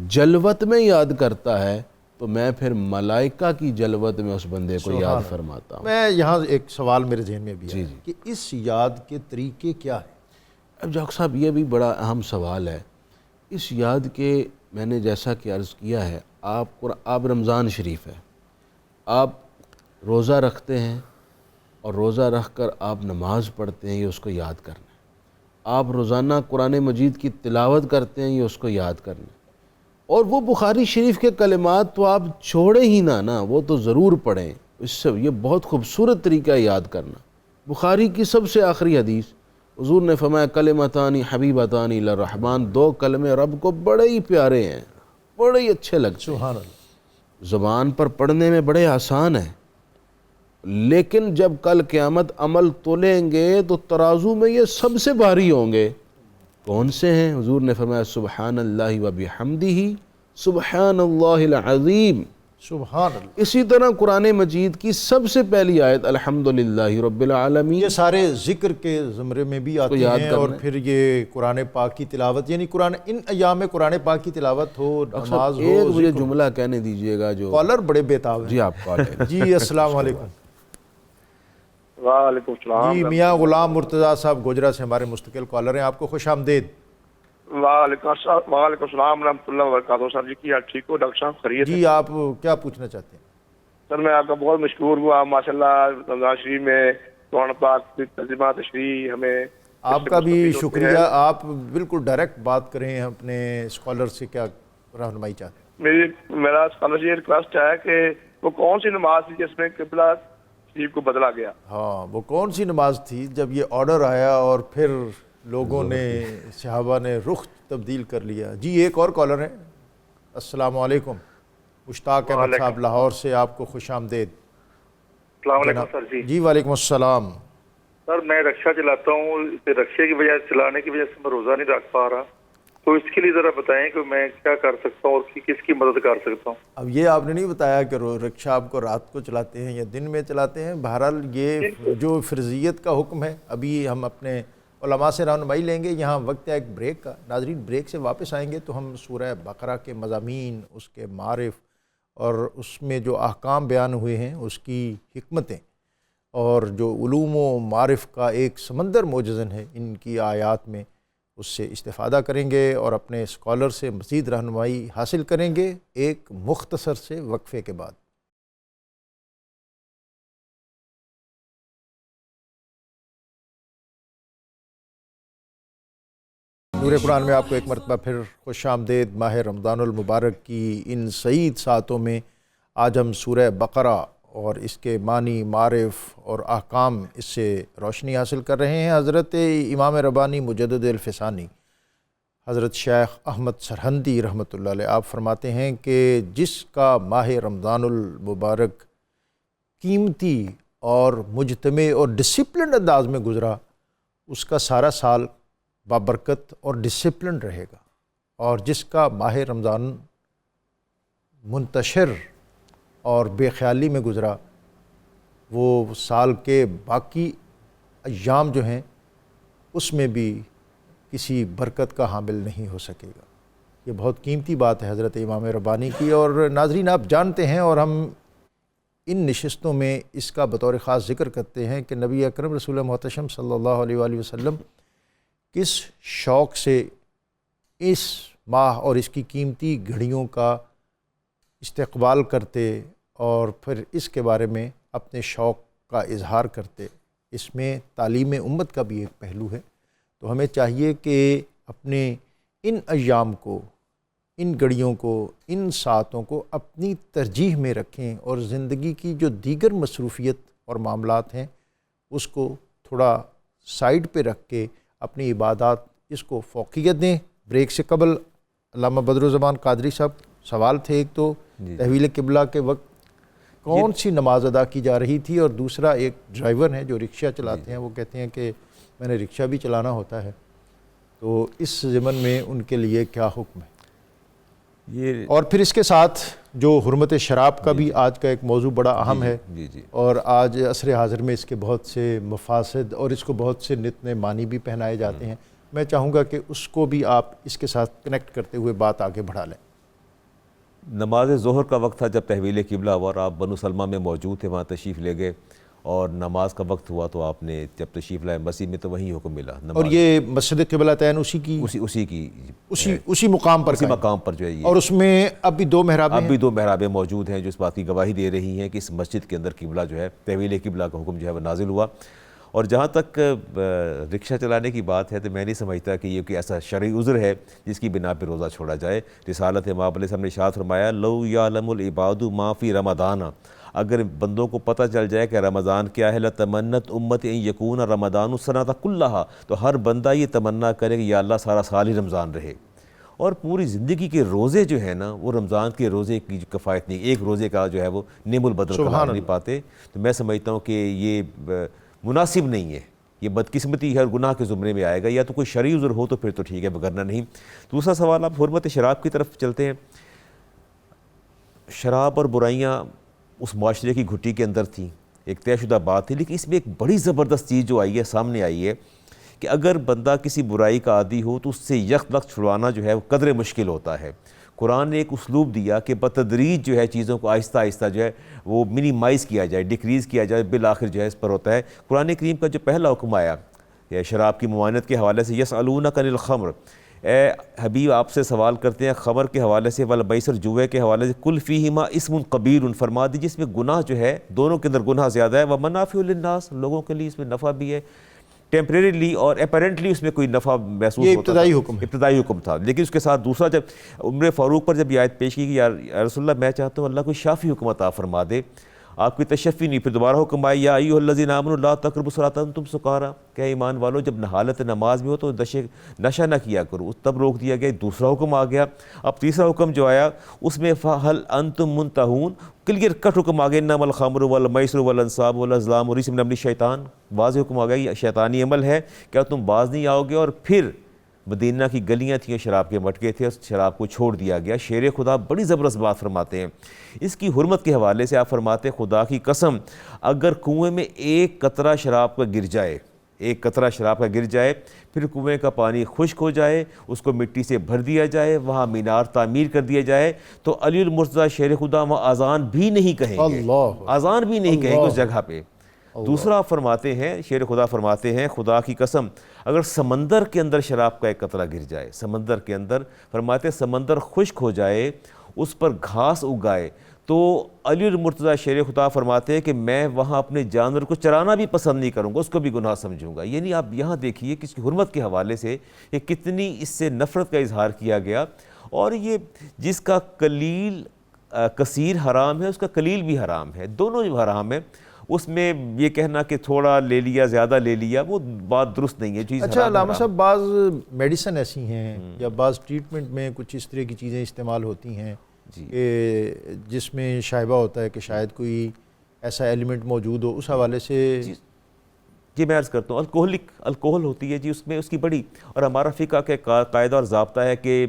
جلوت میں یاد کرتا ہے تو میں پھر ملائکہ کی جلوت میں اس بندے کو یاد فرماتا ہوں۔ میں یہاں ایک سوال میرے ذہن میں بھی جی ہے جی۔ کہ اس یاد کے طریقے کیا ہیں؟ اب ڈاکٹر صاحب یہ بھی بڑا اہم سوال ہے۔ اس یاد کے میں نے جیسا کہ عرض کیا ہے، آپ رمضان شریف ہے، آپ روزہ رکھتے ہیں اور روزہ رکھ کر آپ نماز پڑھتے ہیں، یہ اس کو یاد کرنا ہے۔ آپ روزانہ قرآن مجید کی تلاوت کرتے ہیں، یہ اس کو یاد کرنا ہے۔ اور وہ بخاری شریف کے کلمات تو آپ چھوڑیں ہی نہ، وہ تو ضرور پڑھیں۔ اس سے یہ بہت خوبصورت طریقہ ہے یاد کرنا۔ بخاری کی سب سے آخری حدیث، حضور نے فرمایا کلمتانی حبیبتانی للرحمن، 2 کلمے رب کو بڑے ہی پیارے ہیں، بڑے ہی اچھے لگتے ہیں، سبحان اللہ. زبان پر پڑھنے میں بڑے آسان ہیں، لیکن جب کل قیامت عمل تولیں گے تو ترازو میں یہ سب سے بھاری ہوں گے. کون سے ہیں؟ حضور نے فرمایا سبحان اللہ و بحمدہ سبحان اللہ العظیم. سبحان اللہ. اسی طرح قرآن مجید کی سب سے پہلی آیت الحمدللہ رب العالمین، یہ سارے ذکر کے زمرے میں بھی آتے یاد ہیں، کرنا اور ہے. پھر یہ قرآن پاک کی تلاوت، یعنی قرآن ان ایام میں قرآن پاک کی تلاوت ہو، نماز ہو. ایک مجھے جملہ کہنے دیجئے گا جو کالر بڑے بےتاب ہیں. جی آپ کال لیں. جی السلام علیکم. وعلیکم السلام. جی میاں غلام مرتضیٰ صاحب گوجرا سے ہمارے مستقل کالر ہیں، آپ کو خوش آمدید. وعلیکم السلام ورحمۃ اللہ وبرکاتہ. سر جی کی ٹھیک ہو ڈاکٹر صاحب؟ خیریت ہے؟ جی آپ کیا پوچھنا چاہتے ہیں؟ سر میں آپ کا بہت مشکور ہوا ماشاء اللہ، رمضان شریف میں قرآن پاک کی ترجمہ تشریح ہمیں آپ کا بھی شکریہ. آپ بالکل ڈائریکٹ بات کریں، اپنے اسکالر سے کیا رہنمائی چاہتے ہیں؟ میرا اسکالر یہ ریکویسٹ ہے کہ وہ کون سی نماز تھی جس میں قبلہ شریف کو بدلا گیا؟ ہاں وہ کون سی نماز تھی جب یہ آرڈر آیا اور پھر لوگوں نے، صحابہ نے رخ تبدیل کر لیا؟ جی ایک اور کالر ہیں. السلام علیکم. مشتاق احمد صاحب لاہور سے، آپ کو خوش آمدید. السلام علیکم سر جی. جی وعلیکم السلام. سر میں رکشہ چلاتا ہوں، رکشے کی وجہ چلانے کی وجہ سے میں روزہ نہیں رکھ پا رہا، تو اس کے لیے ذرا بتائیں کہ میں کیا کر سکتا ہوں اور کس کی مدد کر سکتا ہوں. اب یہ آپ نے نہیں بتایا کہ رکشہ آپ کو رات کو چلاتے ہیں یا دن میں چلاتے ہیں. بہرحال یہ جو فرضیت کا حکم ہے، ابھی ہم اپنے علماء سے رہنمائی لیں گے. یہاں وقت ہے ایک بریک کا. ناظرین بریک سے واپس آئیں گے تو ہم سورہ بقرہ کے مضامین، اس کے معارف اور اس میں جو احکام بیان ہوئے ہیں، اس کی حکمتیں اور جو علوم و معارف کا ایک سمندر موجزن ہے ان کی آیات میں، اس سے استفادہ کریں گے اور اپنے اسکالر سے مزید رہنمائی حاصل کریں گے ایک مختصر سے وقفے کے بعد. نور قرآن میں آپ کو ایک مرتبہ پھر خوش آمدید. ماہ رمضان المبارک کی ان سعید ساعتوں میں آج ہم سورہ بقرہ اور اس کے معنی، معارف اور احکام، اس سے روشنی حاصل کر رہے ہیں. حضرت امام ربانی مجدد الفسانی حضرت شیخ احمد سرہندی رحمۃ اللہ علیہ، آپ فرماتے ہیں کہ جس کا ماہ رمضان المبارک قیمتی اور مجتمع اور ڈسپلنڈ انداز میں گزرا، اس کا سارا سال بابرکت اور ڈسپلن رہے گا. اور جس کا ماہ رمضان منتشر اور بے خیالی میں گزرا، وہ سال کے باقی ایام جو ہیں اس میں بھی کسی برکت کا حامل نہیں ہو سکے گا. یہ بہت قیمتی بات ہے حضرت امام ربانی کی. اور ناظرین آپ جانتے ہیں اور ہم ان نشستوں میں اس کا بطور خاص ذکر کرتے ہیں کہ نبی اکرم رسول محتشم صلی اللہ علیہ وآلہ وسلم کس شوق سے اس ماہ اور اس کی قیمتی گھڑیوں کا استقبال کرتے اور پھر اس کے بارے میں اپنے شوق کا اظہار کرتے. اس میں تعلیم امت کا بھی ایک پہلو ہے. تو ہمیں چاہیے کہ اپنے ان ایام کو، ان گھڑیوں کو، ان ساعتوں کو اپنی ترجیح میں رکھیں اور زندگی کی جو دیگر مصروفیت اور معاملات ہیں اس کو تھوڑا سائیڈ پہ رکھ کے اپنی عبادات اس کو فوقیت دیں. بریک سے قبل علامہ بدرالزمان قادری صاحب سوال تھے. ایک تو تحویل قبلہ کے وقت کون سی نماز ادا کی جا رہی تھی، اور دوسرا ایک ڈرائیور ہیں جو رکشہ چلاتے ہیں، وہ کہتے ہیں کہ میں نے رکشہ بھی چلانا ہوتا ہے، تو اس ضمن میں ان کے لیے کیا حکم ہے؟ یہ اور پھر اس کے ساتھ جو حرمت شراب کا بھی آج کا ایک موضوع بڑا اہم ہے. اور آج عصر حاضر میں اس کے بہت سے مفاسد اور اس کو بہت سے نت نئے معنی بھی پہنائے جاتے ہیں. میں چاہوں گا کہ اس کو بھی آپ اس کے ساتھ کنیکٹ کرتے ہوئے بات آگے بڑھا لیں. نماز ظہر کا وقت تھا جب تحویل قبلہ ہوا اور آپ بنو سلمہ میں موجود تھے، وہاں تشریف لے گئے، اور نماز کا وقت ہوا تو آپ نے جب تشریف لائے مسجد میں تو وہیں حکم ملا. اور یہ مسجد قبلتین اسی مقام پر جو ہے یہ، اور اس میں اب بھی 2 محرابیں اب بھی 2 محرابیں موجود ہیں جو اس بات کی گواہی دے رہی ہیں کہ اس مسجد کے اندر قبلہ جو ہے، تحویل قبلہ کا حکم جو ہے وہ نازل ہوا. اور جہاں تک رکشہ چلانے کی بات ہے تو میں نہیں سمجھتا کہ یہ کوئی ایسا شرعی عذر ہے جس کی بنا پہ روزہ چھوڑا جائے. رسالت مآب علیہ السلام نے ارشاد فرمایا لو یعلم العباد ما فی رمضان، اگر بندوں کو پتہ چل جائے کہ رمضان کیا ہے، لَتَمَنَّتْ أُمَّتِي أَن يَكُونَ رَمَضَانُ السَّنَةَ كُلَّهَا، تو ہر بندہ یہ تمنا کرے کہ یا اللہ سارا سال ہی رمضان رہے. اور پوری زندگی کے روزے جو ہیں نا وہ رمضان کے روزے کی کفایت نہیں، ایک روزے کا جو ہے وہ نیم البدر قرار نہیں پاتے. تو میں سمجھتا ہوں کہ یہ مناسب نہیں ہے، یہ بدقسمتی ہے اور گناہ کے زمرے میں آئے گا. یا تو کوئی شرعی عذر ہو تو پھر تو ٹھیک ہے، وگرنہ نہیں. دوسرا سوال آپ حرمت شراب کی طرف چلتے ہیں. شراب اور برائیاں اس معاشرے کی گھٹی کے اندر تھیں، ایک طے شدہ بات تھی، لیکن اس میں ایک بڑی زبردست چیز جو آئی ہے، سامنے آئی ہے کہ اگر بندہ کسی برائی کا عادی ہو تو اس سے یک وقت چھڑوانا جو ہے وہ قدر مشکل ہوتا ہے. قرآن نے ایک اسلوب دیا کہ بتدریج جو ہے چیزوں کو آہستہ آہستہ جو ہے وہ منیمائز کیا جائے، ڈیکریز کیا جائے، بالآخر جو ہے اس پر ہوتا ہے. قرآن کریم کا جو پہلا حکم آیا شراب کی ممانعت کے حوالے سے، یسألونک عن الخمر، اے حبیب آپ سے سوال کرتے ہیں خمر کے حوالے سے، والمیسر جوئے کے حوالے سے، قل فیہما اسم کبیر، فرما دیجیے اس میں گناہ جو ہے دونوں کے اندر گناہ زیادہ ہے، ومنافع للناس، لوگوں کے لیے اس میں نفع بھی ہے. ٹیمپریریلی اور اپیرنٹلی اس میں کوئی نفع محسوس یہ ہوتا ابتدائی حکم ہے، ابتدائی حکم تھا. لیکن اس کے ساتھ دوسرا جب عمر فاروق پر جب یہ آیت پیش کی کہ یا رسول اللہ میں چاہتا ہوں اللہ کوئی شافی حکم عطا فرما دے، آپ کی تشفی نہیں. پھر دوبارہ حکم آیا یا ایھا الذین آمنوا لا تقربوا الصلاۃ وانتم سکارا، کہ ايمان والو جب حالت نماز میں ہو تو نشہ نہ کیا کرو، تب روک دیا گیا. دوسرا حکم آ گیا. اب تیسرا حکم جو آیا اس میں فہل انتم منتہون، کلیئر کٹ حکم آ گیا انما الخمر والمیسر والانصاب والازلام رجس من عمل الشیطان، واضح حکم آ گیا یہ شیطانی عمل ہے، کیا تم باز نہیں آؤ گے. اور پھر مدینہ کی گلیاں تھیں، شراب کے مٹکے تھے، اس شراب کو چھوڑ دیا گیا. شیر خدا بڑی زبردست بات فرماتے ہیں اس کی حرمت کے حوالے سے. آپ فرماتے ہیں خدا کی قسم اگر کنویں میں ایک قطرہ شراب کا گر جائے، ایک قطرہ شراب کا گر جائے، پھر کنویں کا پانی خشک ہو جائے، اس کو مٹی سے بھر دیا جائے، وہاں مینار تعمیر کر دیا جائے، تو علی المرتضیٰ شیر خدا وہاں اذان بھی نہیں کہیں گے، اذان بھی نہیں کہیں گے اس جگہ پہ. دوسرا فرماتے ہیں شیر خدا فرماتے ہیں خدا کی قسم اگر سمندر کے اندر شراب کا ایک قطرہ گر جائے، سمندر کے اندر، فرماتے ہیں سمندر خشک ہو جائے، اس پر گھاس اگائے، تو علی المرتضیٰ شیر خدا فرماتے ہیں کہ میں وہاں اپنے جانور کو چرانا بھی پسند نہیں کروں گا، اس کو بھی گناہ سمجھوں گا. یعنی آپ یہاں دیکھیے کہ اس کی حرمت کے حوالے سے کہ کتنی اس سے نفرت کا اظہار کیا گیا. اور یہ جس کا قلیل کثیر حرام ہے اس کا قلیل بھی حرام ہے، دونوں جو حرام ہے. اس میں یہ کہنا کہ تھوڑا لے لیا زیادہ لے لیا وہ بات درست نہیں ہے. چیز اچھا علامہ صاحب، بعض میڈیسن ایسی ہیں یا بعض ٹریٹمنٹ میں کچھ اس طرح کی چیزیں استعمال ہوتی ہیں کہ جس میں شائبہ ہوتا ہے کہ شاید کوئی ایسا ایلیمنٹ موجود ہو، اس حوالے سے جی میں عرض کرتا ہوں الکوہل ہوتی ہے جی، اس میں اس کی بڑی، اور ہمارا فقہ کا قاعدہ اور ضابطہ ہے کہ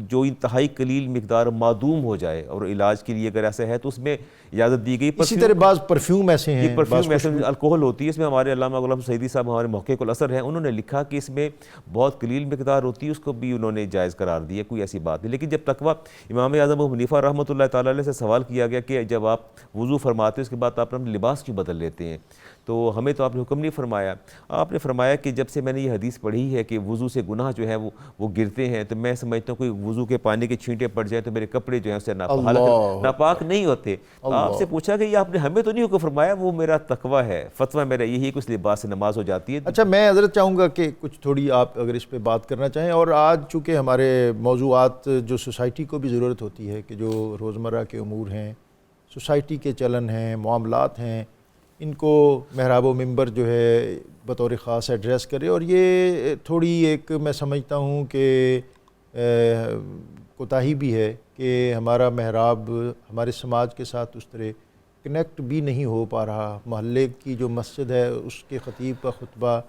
جو انتہائی قلیل مقدار معدوم ہو جائے اور علاج کے لیے اگر ایسا ہے تو اس میں اجازت دی گئی. اسی طرح بعض پرفیوم ایسے ہیں، پرفیوم ایسے الکوہل ہوتی ہے. اس میں ہمارے علامہ غلام سعیدی صاحب ہمارے محقق الاثر ہیں، انہوں نے لکھا کہ اس میں بہت قلیل مقدار ہوتی ہے، اس کو بھی انہوں نے جائز قرار دیا، کوئی ایسی بات نہیں. لیکن جب تقویٰ امام اعظم ابو حنیفہ رحمۃ اللہ تعالیٰ علیہ سے سوال کیا گیا کہ جب آپ وضو فرماتے ہیں اس کے بعد آپ اپنا لباس کیوں بدل لیتے ہیں، تو ہمیں تو آپ نے حکم نہیں فرمایا. آپ نے فرمایا کہ جب سے میں نے یہ حدیث پڑھی ہے کہ وضو سے گناہ جو ہے وہ گرتے ہیں، تو میں سمجھتا ہوں کوئی وضو کے پانی کے چھینٹے پڑ جائیں تو میرے کپڑے جو ہیں اس سے ناپاک نہیں ہوتے. آپ سے پوچھا کہ یہ آپ نے ہمیں تو نہیں حکم فرمایا، وہ میرا تقویٰ ہے، فتویٰ میرا یہی ہے کہ اس لباس سے نماز ہو جاتی ہے. اچھا میں حضرت چاہوں گا کہ کچھ تھوڑی آپ اگر اس پہ بات کرنا چاہیں. اور آج چونکہ ہمارے موضوعات جو سوسائٹی کو بھی ضرورت ہوتی ہے کہ جو روزمرہ کے امور ہیں، سوسائٹی کے چلن ہیں، معاملات ہیں، ان کو محراب و منبر جو ہے بطور خاص ایڈریس کرے. اور یہ تھوڑی ایک میں سمجھتا ہوں کہ کوتاہی بھی ہے کہ ہمارا محراب ہمارے سماج کے ساتھ اس طرح کنیکٹ بھی نہیں ہو پا رہا. محلے کی جو مسجد ہے اس کے خطیب کا خطبہ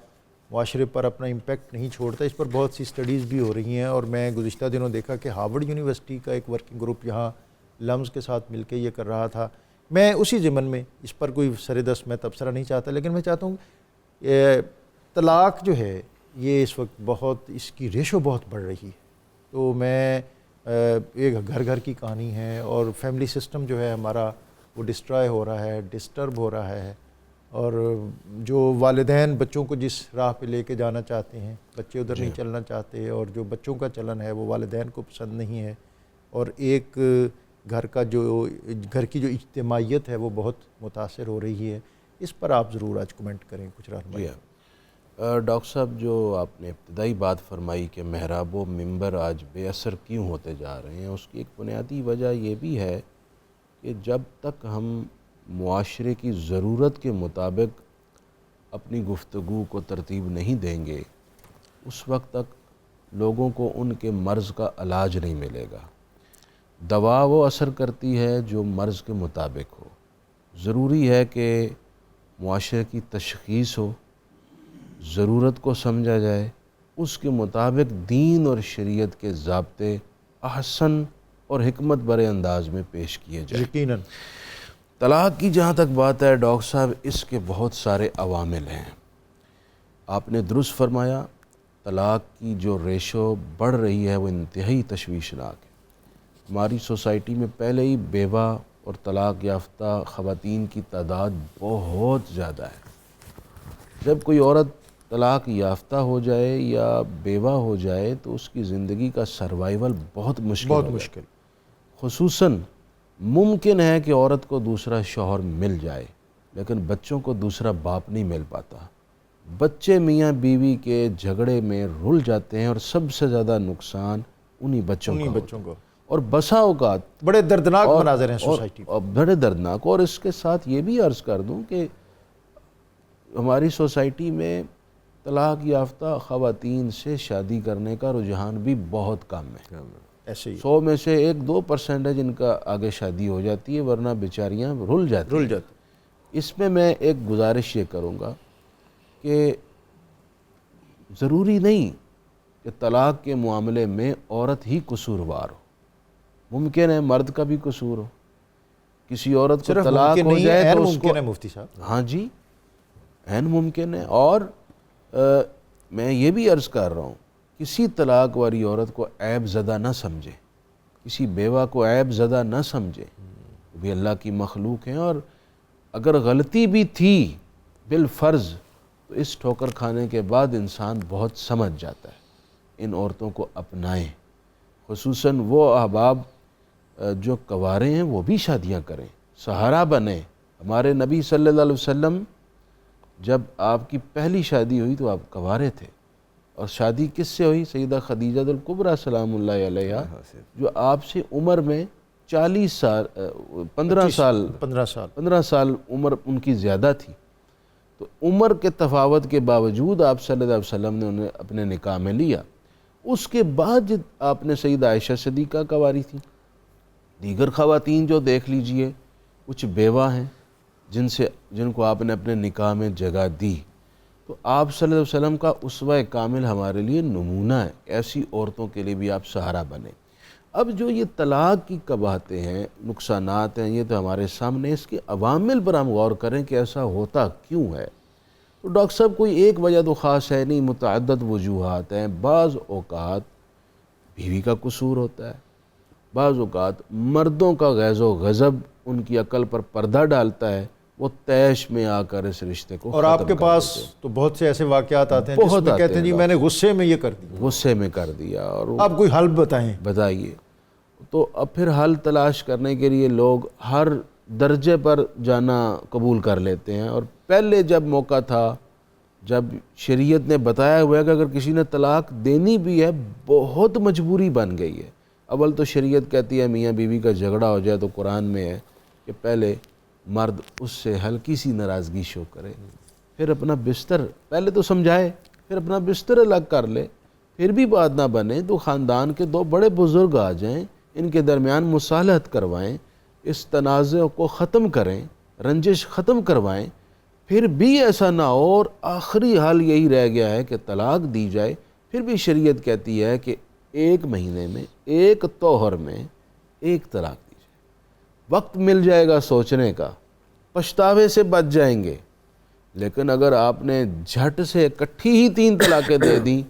معاشرے پر اپنا امپیکٹ نہیں چھوڑتا. اس پر بہت سی سٹڈیز بھی ہو رہی ہیں، اور میں گزشتہ دنوں دیکھا کہ ہارورڈ یونیورسٹی کا ایک ورکنگ گروپ یہاں لمز کے ساتھ مل کے یہ کر رہا تھا. میں اسی ضمن میں اس پر کوئی سردست میں تبصرہ نہیں چاہتا، لیکن میں چاہتا ہوں طلاق جو ہے یہ اس وقت بہت اس کی ریشو بہت بڑھ رہی ہے. تو میں ایک گھر گھر کی کہانی ہے، اور فیملی سسٹم جو ہے ہمارا وہ ڈسٹرائے ہو رہا ہے، ڈسٹرب ہو رہا ہے. اور جو والدین بچوں کو جس راہ پہ لے کے جانا چاہتے ہیں بچے ادھر نہیں چلنا چاہتے، اور جو بچوں کا چلن ہے وہ والدین کو پسند نہیں ہے. اور ایک گھر کی جو اجتماعیت ہے وہ بہت متاثر ہو رہی ہے. اس پر آپ ضرور آج کمنٹ کریں، کچھ رہنمائی. ڈاکٹر صاحب جو آپ نے ابتدائی بات فرمائی کہ محراب و منبر آج بے اثر کیوں ہوتے جا رہے ہیں، اس کی ایک بنیادی وجہ یہ بھی ہے کہ جب تک ہم معاشرے کی ضرورت کے مطابق اپنی گفتگو کو ترتیب نہیں دیں گے اس وقت تک لوگوں کو ان کے مرض کا علاج نہیں ملے گا۔ دوا وہ اثر کرتی ہے جو مرض کے مطابق ہو۔ ضروری ہے کہ معاشرے کی تشخیص ہو، ضرورت کو سمجھا جائے، اس کے مطابق دین اور شریعت کے ضابطے احسن اور حکمت برے انداز میں پیش کیے جائیں۔ یقیناً طلاق کی جہاں تک بات ہے ڈاکٹر صاحب، اس کے بہت سارے عوامل ہیں۔ آپ نے درست فرمایا، طلاق کی جو ریشو بڑھ رہی ہے وہ انتہائی تشویشناک ہے۔ ہماری سوسائٹی میں پہلے ہی بیوہ اور طلاق یافتہ خواتین کی تعداد بہت زیادہ ہے۔ جب کوئی عورت طلاق یافتہ ہو جائے یا بیوہ ہو جائے تو اس کی زندگی کا سروائیول بہت مشکل بہت ہو جائے۔ مشکل۔ خصوصاً ممکن ہے کہ عورت کو دوسرا شوہر مل جائے لیکن بچوں کو دوسرا باپ نہیں مل پاتا۔ بچے میاں بیوی کے جھگڑے میں رل جاتے ہیں اور سب سے زیادہ نقصان انہی بچوں کا ہوتا ہے۔ کو اور بسا اوقات بڑے دردناک مناظر ہیں سوسائٹی میں۔ اور بڑے دردناک، اور اس کے ساتھ یہ بھی عرض کر دوں کہ ہماری سوسائٹی میں طلاق یافتہ خواتین سے شادی کرنے کا رجحان بھی بہت کم ہے۔ ایسے ہی 100 میں سے 1-2% ہے جن کا آگے شادی ہو جاتی ہے، ورنہ بیچاریاں رل جاتی ہیں۔ اس میں ایک گزارش یہ کروں گا کہ ضروری نہیں کہ طلاق کے معاملے میں عورت ہی قصوروار ہو، ممکن ہے مرد کا بھی قصور ہو۔ کسی عورت کو طلاق ہو جائے تو اس کو، ممکن ہے مفتی صاحب، ہاں جی عین ممکن ہے۔ اور میں یہ بھی عرض کر رہا ہوں، کسی طلاق والی عورت کو عیب زدہ نہ سمجھے، کسی بیوہ کو عیب زدہ نہ سمجھے، وہ بھی اللہ کی مخلوق ہیں، اور اگر غلطی بھی تھی بالفرض تو اس ٹھوکر کھانے کے بعد انسان بہت سمجھ جاتا ہے۔ ان عورتوں کو اپنائیں، خصوصاً وہ احباب جو کوارے ہیں وہ بھی شادیاں کریں، سہارا بنیں۔ ہمارے نبی صلی اللہ علیہ وسلم جب آپ کی پہلی شادی ہوئی تو آپ کوارے تھے، اور شادی کس سے ہوئی؟ سیدہ خدیجہ الکبریٰ سلام اللہ علیہا، جو آپ سے عمر میں 40 سال 15 سال عمر ان کی زیادہ تھی۔ تو عمر کے تفاوت کے باوجود آپ صلی اللہ علیہ وسلم نے انہیں اپنے نکاح میں لیا۔ اس کے بعد آپ نے سیدہ عائشہ صدیقہ کواری تھی۔ دیگر خواتین جو دیکھ لیجئے، کچھ بیوہ ہیں جن کو آپ نے اپنے نکاح میں جگہ دی۔ تو آپ صلی اللہ علیہ وسلم کا اسوہ کامل ہمارے لیے نمونہ ہے، ایسی عورتوں کے لیے بھی آپ سہارا بنیں۔ اب جو یہ طلاق کی قباحتیں ہیں، نقصانات ہیں، یہ تو ہمارے سامنے، اس کے عوامل پر ہم غور کریں کہ ایسا ہوتا کیوں ہے۔ تو ڈاکٹر صاحب کوئی ایک وجہ تو خاص ہے نہیں، متعدد وجوہات ہیں۔ بعض اوقات بیوی کا قصور ہوتا ہے، بعض اوقات مردوں کا غیظ و غضب ان کی عقل پر پردہ ڈالتا ہے، وہ تیش میں آ کر اس رشتے کو اور آپ کے پاس تو بہت سے ایسے واقعات آتے ہیں جس میں کہتے ہیں جی میں نے غصے میں یہ کر دیا، غصے میں کر دیا۔ اور آپ کوئی حل بتائیں۔ بتائیے، تو اب پھر حل تلاش کرنے کے لیے لوگ ہر درجے پر جانا قبول کر لیتے ہیں، اور پہلے جب موقع تھا، جب شریعت نے بتایا ہوا ہے کہ اگر کسی نے طلاق دینی بھی ہے بہت مجبوری بن گئی ہے۔ اول تو شریعت کہتی ہے میاں بیوی کا جھگڑا ہو جائے تو قرآن میں ہے کہ پہلے مرد اس سے ہلکی سی ناراضگی شو کرے، پھر اپنا بستر پہلے تو سمجھائے، پھر اپنا بستر الگ کر لے، پھر بھی بات نہ بنے تو خاندان کے 2 بڑے بزرگ آ جائیں، ان کے درمیان مصالحت کروائیں، اس تنازع کو ختم کریں، رنجش ختم کروائیں، پھر بھی ایسا نہ ہو اور آخری حل یہی رہ گیا ہے کہ طلاق دی جائے، پھر بھی شریعت کہتی ہے کہ 1 مہینے میں 1 طہر میں 1 طلاق دی جائے۔ وقت مل جائے گا سوچنے کا، پچھتاوے سے بچ جائیں گے۔ لیکن اگر آپ نے جھٹ سے اکٹھی ہی 3 طلاقیں دے دیں،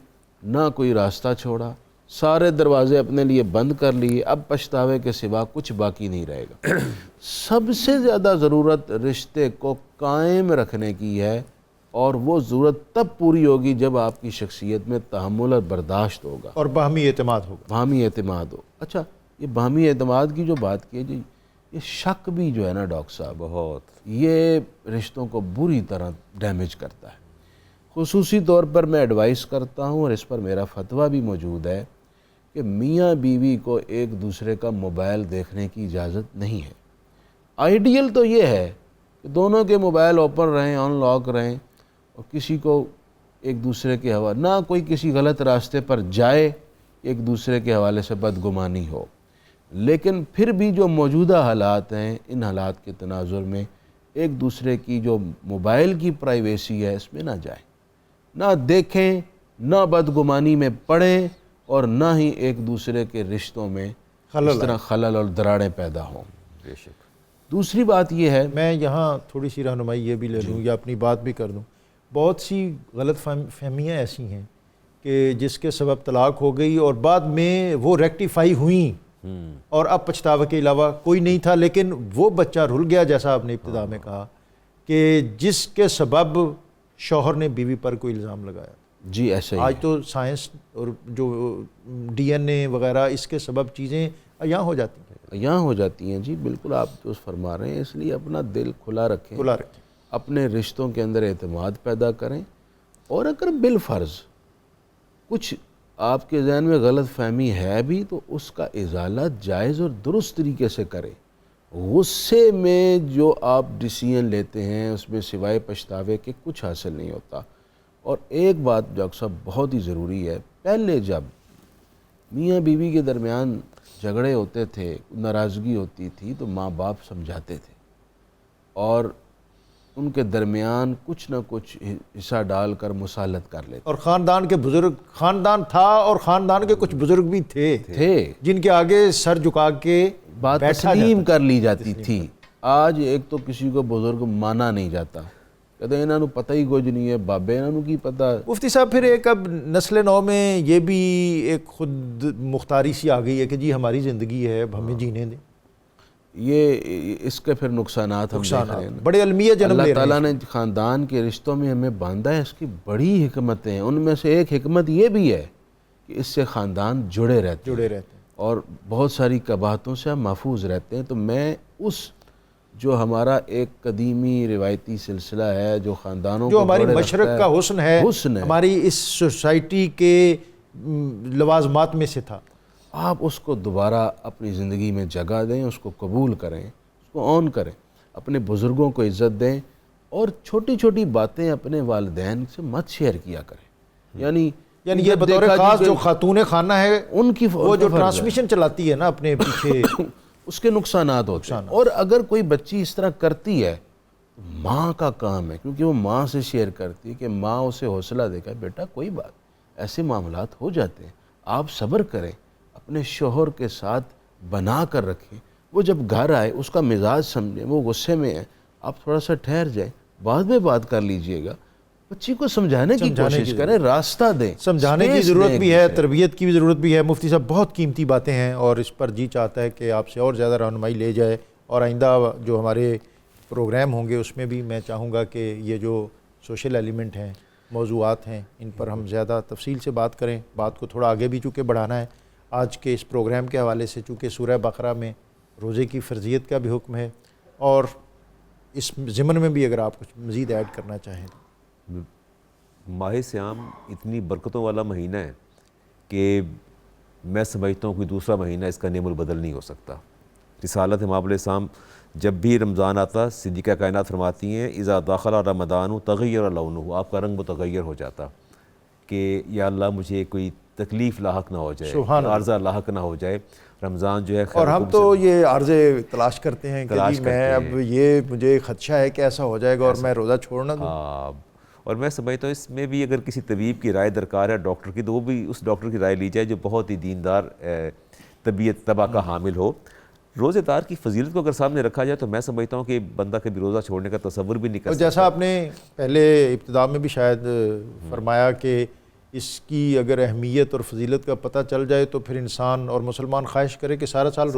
نہ کوئی راستہ چھوڑا، سارے دروازے اپنے لیے بند کر لیے، اب پچھتاوے کے سوا کچھ باقی نہیں رہے گا۔ سب سے زیادہ ضرورت رشتے کو قائم رکھنے کی ہے، اور وہ ضرورت تب پوری ہوگی جب آپ کی شخصیت میں تحمل اور برداشت ہوگا، اور باہمی اعتماد ہوگا، باہمی اعتماد ہو۔ اچھا، یہ باہمی اعتماد کی جو بات کی جی، یہ شک بھی جو ہے نا ڈاکٹر صاحب، بہت یہ رشتوں کو بری طرح ڈیمیج کرتا ہے۔ خصوصی طور پر میں ایڈوائز کرتا ہوں، اور اس پر میرا فتویٰ بھی موجود ہے، کہ میاں بیوی کو ایک دوسرے کا موبائل دیکھنے کی اجازت نہیں ہے۔ آئیڈیل تو یہ ہے کہ دونوں کے موبائل اوپن رہیں، آن لاک رہیں، اور کسی کو ایک دوسرے کے حوالے، نہ کوئی کسی غلط راستے پر جائے، ایک دوسرے کے حوالے سے بدگمانی ہو۔ لیکن پھر بھی جو موجودہ حالات ہیں، ان حالات کے تناظر میں ایک دوسرے کی جو موبائل کی پرائیویسی ہے اس میں نہ جائیں، نہ دیکھیں، نہ بدگمانی میں پڑیں، اور نہ ہی ایک دوسرے کے رشتوں میں اس طرح خلل اور دراڑیں پیدا ہوں۔ بے شک۔ دوسری بات یہ ہے، میں یہاں تھوڑی سی رہنمائی یہ بھی لے لوں یا اپنی بات بھی کر دوں، بہت سی غلط فہمیاں ایسی ہیں کہ جس کے سبب طلاق ہو گئی اور بعد میں وہ ریکٹیفائی ہوئیں اور اب پچھتاوے کے علاوہ کوئی نہیں تھا، لیکن وہ بچہ رل گیا جیسا آپ نے ابتدا میں کہا کہ جس کے سبب شوہر نے بیوی پر کوئی الزام لگایا۔ جی ایسا ہی آج تو سائنس اور جو ڈی این اے وغیرہ اس کے سبب چیزیں عیاں ہو جاتی ہیں، یہاں ہو جاتی ہیں۔ جی بالکل آپ درست فرما رہے ہیں، اس لیے اپنا دل کھلا رکھیں، کھلا رکھیں، اپنے رشتوں کے اندر اعتماد پیدا کریں، اور اگر بالفرض کچھ آپ کے ذہن میں غلط فہمی ہے بھی تو اس کا ازالہ جائز اور درست طریقے سے کریں۔ غصے میں جو آپ ڈیسیژن لیتے ہیں اس میں سوائے پچھتاوے کے کچھ حاصل نہیں ہوتا۔ اور ایک بات ڈاکٹر صاحب بہت ہی ضروری ہے، پہلے جب میاں بیوی کے درمیان جھگڑے ہوتے تھے، ناراضگی ہوتی تھی تو ماں باپ سمجھاتے تھے اور ان کے درمیان کچھ نہ کچھ حصہ ڈال کر مصالحت کر لیتے اور خاندان کے بزرگ، خاندان تھا اور خاندان کے کچھ بزرگ بھی تھے جن کے آگے سر جھکا کے بات تسلیم کر لی جاتی تھی۔ آج ایک تو کسی کو بزرگ مانا نہیں جاتا، کہتے ہیں انہوں پتہ ہی کچھ نہیں ہے، بابے انہوں کی پتہ۔ مفتی صاحب پھر ایک اب نسل نو میں یہ بھی ایک خود مختاری سی آ گئی ہے کہ جی ہماری زندگی ہے، اب ہمیں جینے دیں۔ یہ اس کے پھر نقصانات ہم دیکھ رہے ہیں۔ بڑے المیہ جنم لے اللہ رہے تعالیٰ ہیں۔ نے خاندان کے رشتوں میں ہمیں باندھا ہے، اس کی بڑی حکمتیں ہیں، ان میں سے ایک حکمت یہ بھی ہے کہ اس سے خاندان جڑے رہتے ہیں اور بہت ساری قباحتوں سے ہم محفوظ رہتے ہیں۔ تو میں اس جو ہمارا ایک قدیمی روایتی سلسلہ ہے جو خاندانوں جو کو ہماری جوڑے مشرق رکھتا کا حسن ہے، ہماری اس سوسائٹی کے لوازمات میں سے تھا، آپ اس کو دوبارہ اپنی زندگی میں جگہ دیں، اس کو قبول کریں، اس کو آن کریں، اپنے بزرگوں کو عزت دیں، اور چھوٹی چھوٹی باتیں اپنے والدین سے مت شیئر کیا کریں۔ یعنی یہ بطور خاص جو خاتون خانہ ہے ان کی وہ جو ٹرانسمیشن چلاتی ہے نا اپنے پیچھے، اس کے نقصانات ہوتے ہیں۔ اور اگر کوئی بچی اس طرح کرتی ہے تو ماں کا کام ہے، کیونکہ وہ ماں سے شیئر کرتی ہے، کہ ماں اسے حوصلہ دے گا، بیٹا کوئی بات، ایسے معاملات ہو جاتے ہیں، آپ صبر کریں، اپنے شوہر کے ساتھ بنا کر رکھیں، وہ جب گھر آئے اس کا مزاج سمجھیں، وہ غصے میں ہے، آپ تھوڑا سا ٹھہر جائیں، بعد میں بات کر لیجئے گا، بچی کو سمجھانے کی کوشش کریں، راستہ دیں، سمجھانے کی ضرورت بھی ہے، تربیت کی بھی ضرورت بھی ہے۔ مفتی صاحب بہت قیمتی باتیں ہیں اور اس پر جی چاہتا ہے کہ آپ سے اور زیادہ رہنمائی لے جائے، اور آئندہ جو ہمارے پروگرام ہوں گے اس میں بھی میں چاہوں گا کہ یہ جو سوشل ایلیمنٹ ہیں، موضوعات ہیں، ان پر ہم زیادہ تفصیل سے بات کریں، بات کو تھوڑا آگے بھی چونکہ بڑھانا ہے۔ آج کے اس پروگرام کے حوالے سے چونکہ سورہ بقرہ میں روزے کی فرضیت کا بھی حکم ہے، اور اس ضمن میں بھی اگر آپ کچھ مزید ایڈ کرنا چاہیں۔ ماہ صیام اتنی برکتوں والا مہینہ ہے کہ میں سمجھتا ہوں کوئی دوسرا مہینہ اس کا نعم البدل نہیں ہو سکتا۔ رسالت امام علیہ السلام جب بھی رمضان آتا، صدیقہ کائنات فرماتی ہیں اذا داخل رمضان تغیر لونہ، آپ کا رنگ متغیر ہو جاتا کہ یا اللہ مجھے کوئی تکلیف لاحق نہ ہو جائے، عارضہ لاحق نہ ہو جائے۔ رمضان جو ہے اور ہم تو یہ عارضے تلاش کرتے ہیں کہ جی میں اب یہ مجھے خدشہ ہے کہ ایسا ہو جائے گا اور میں روزہ چھوڑنا دوں۔ اور میں سمجھتا ہوں اس میں بھی اگر کسی طبیب کی رائے درکار ہے، ڈاکٹر کی، تو وہ بھی اس ڈاکٹر کی رائے لی جائے جو بہت ہی دیندار طبیعت طبع کا حامل ہو۔ روزے دار کی فضیلت کو اگر سامنے رکھا جائے تو میں سمجھتا ہوں کہ بندہ کبھی روزہ چھوڑنے کا تصور بھی نہیں کر سکتا۔ جیسا آپ نے پہلے ابتدا میں بھی شاید فرمایا کہ اس کی اگر اہمیت اور فضیلت کا پتہ چل جائے تو پھر انسان اور مسلمان خواہش کرے کہ سارا سال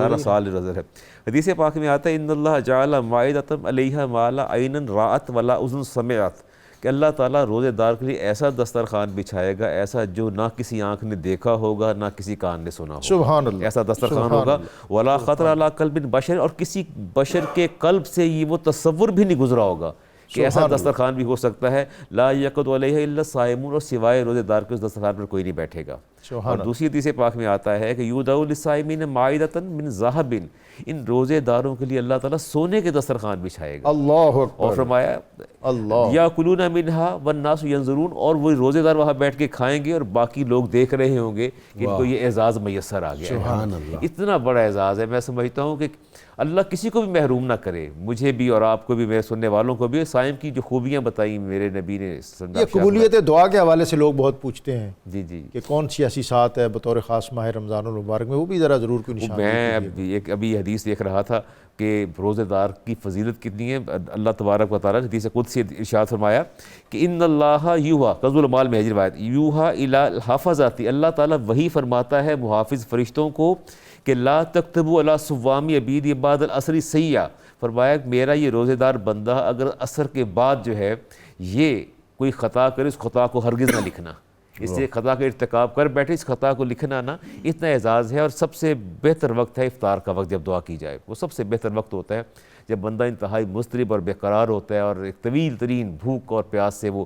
روزہ ہے۔ حدیث پاک میں آتا ہے ان اللہ جعل مائدۃ علیہا ما لا عین رأت ولا اذن سمعت، کہ اللہ تعالیٰ روزے دار کے لیے ایسا دسترخوان بچھائے گا، ایسا جو نہ کسی آنکھ نے دیکھا ہوگا نہ کسی کان نے سنا ہوگا، سبحان اللہ، ایسا دسترخوان ہوگا، ولا خطر علی قلب بشر، اور کسی بشر کے قلب سے یہ وہ تصور بھی نہیں گزرا ہوگا کہ ایسا دسترخوان بھی ہو سکتا ہے۔ لا یقعد علیہ الا الصائمون، اور سوائے روزے دار کے اس دسترخوان پر کوئی نہیں بیٹھے گا۔ اور دوسری حدیث پاک میں آتا ہے کہ یودع للصائمین مائدۃ من ذہب، ان روزے داروں کے لیے اللہ تعالیٰ سونے کے دسترخوان بچھائے گا. اللہ اکبر. اور فرمایا یاکلون منہا والناس ینظرون، اور وہ روزے دار وہاں بیٹھ کے کھائیں گے اور باقی لوگ دیکھ رہے ہوں گے کہ ان کو یہ اعزاز میسر آ گیا ہے. اتنا بڑا اعزاز ہے. میں سمجھتا ہوں کہ اللہ کسی کو بھی محروم نہ کرے، مجھے بھی اور آپ کو بھی، میرے سننے والوں کو بھی. صائم کی جو خوبیاں بتائیں میرے نبی نے. یہ قبولیت دعا کے حوالے سے لوگ بہت پوچھتے ہیں جی جی کہ کون سی ایسی ساتھ ہے بطور خاص ماہ رمضان المبارک میں، وہ بھی ذرا ضرور کوئی نشان. میں ابھی حدیث دیکھ رہا تھا کہ روزے دار کی فضیلت کتنی ہے. اللہ تبارک و تعالیٰ نے حدیث قدسی ارشاد فرمایا کہ ان اللہ یوحا، کنز المال میں ہے روایت، یوحا الی الحافظات، اللہ تعالیٰ وہی فرماتا ہے محافظ فرشتوں کو کہ لا تکتبوا علی صوامی عبید بعد العصر سیئا. فرمایا کہ میرا یہ روزے دار بندہ اگر عصر کے بعد جو ہے یہ کوئی خطا کرے، اس خطا کو ہرگز نہ لکھنا. اس سے خطا کا ارتکاب کر بیٹھے، اس خطا کو لکھنا نا، اتنا اعزاز ہے. اور سب سے بہتر وقت ہے افطار کا وقت، جب دعا کی جائے. وہ سب سے بہتر وقت ہوتا ہے جب بندہ انتہائی مضطرب اور بے قرار ہوتا ہے اور ایک طویل ترین بھوک اور پیاس سے وہ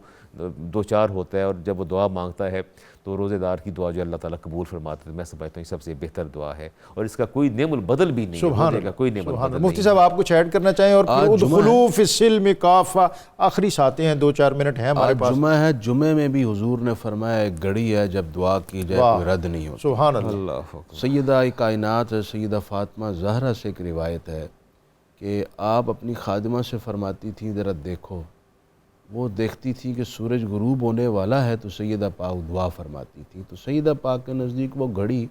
دوچار ہوتا ہے، اور جب وہ دعا مانگتا ہے تو روزے دار کی دعا جو اللہ تعالیٰ قبول فرماتا ہے. میں سمجھتا ہوں یہ سب سے بہتر دعا ہے، اور اس کا کوئی نعم البدل بھی نہیں. سبحان اللہ، کوئی نعم البدل نہیں. مفتی صاحب آپ کچھ ایڈ کرنا چاہیں؟ اور ادخلوا فی السلم کافہ، آخری ساتیں ہیں، 2-4 منٹ ہیں ہمارے پاس. جمعہ ہے، جمعے میں بھی حضور نے فرمایا ایک گھڑی ہے جب دعا کی جائے کوئی رد نہیں ہوتا. سبحان اللہ. سیدہ کائنات سیدہ فاطمہ زہرا سے ایک روایت ہے کہ آپ اپنی خادمہ سے فرماتی تھیں ذرا دیکھو. وہ دیکھتی تھی کہ سورج غروب ہونے والا ہے تو سیدہ پاک دعا فرماتی تھی. تو سیدہ پاک کے نزدیک وہ گھڑی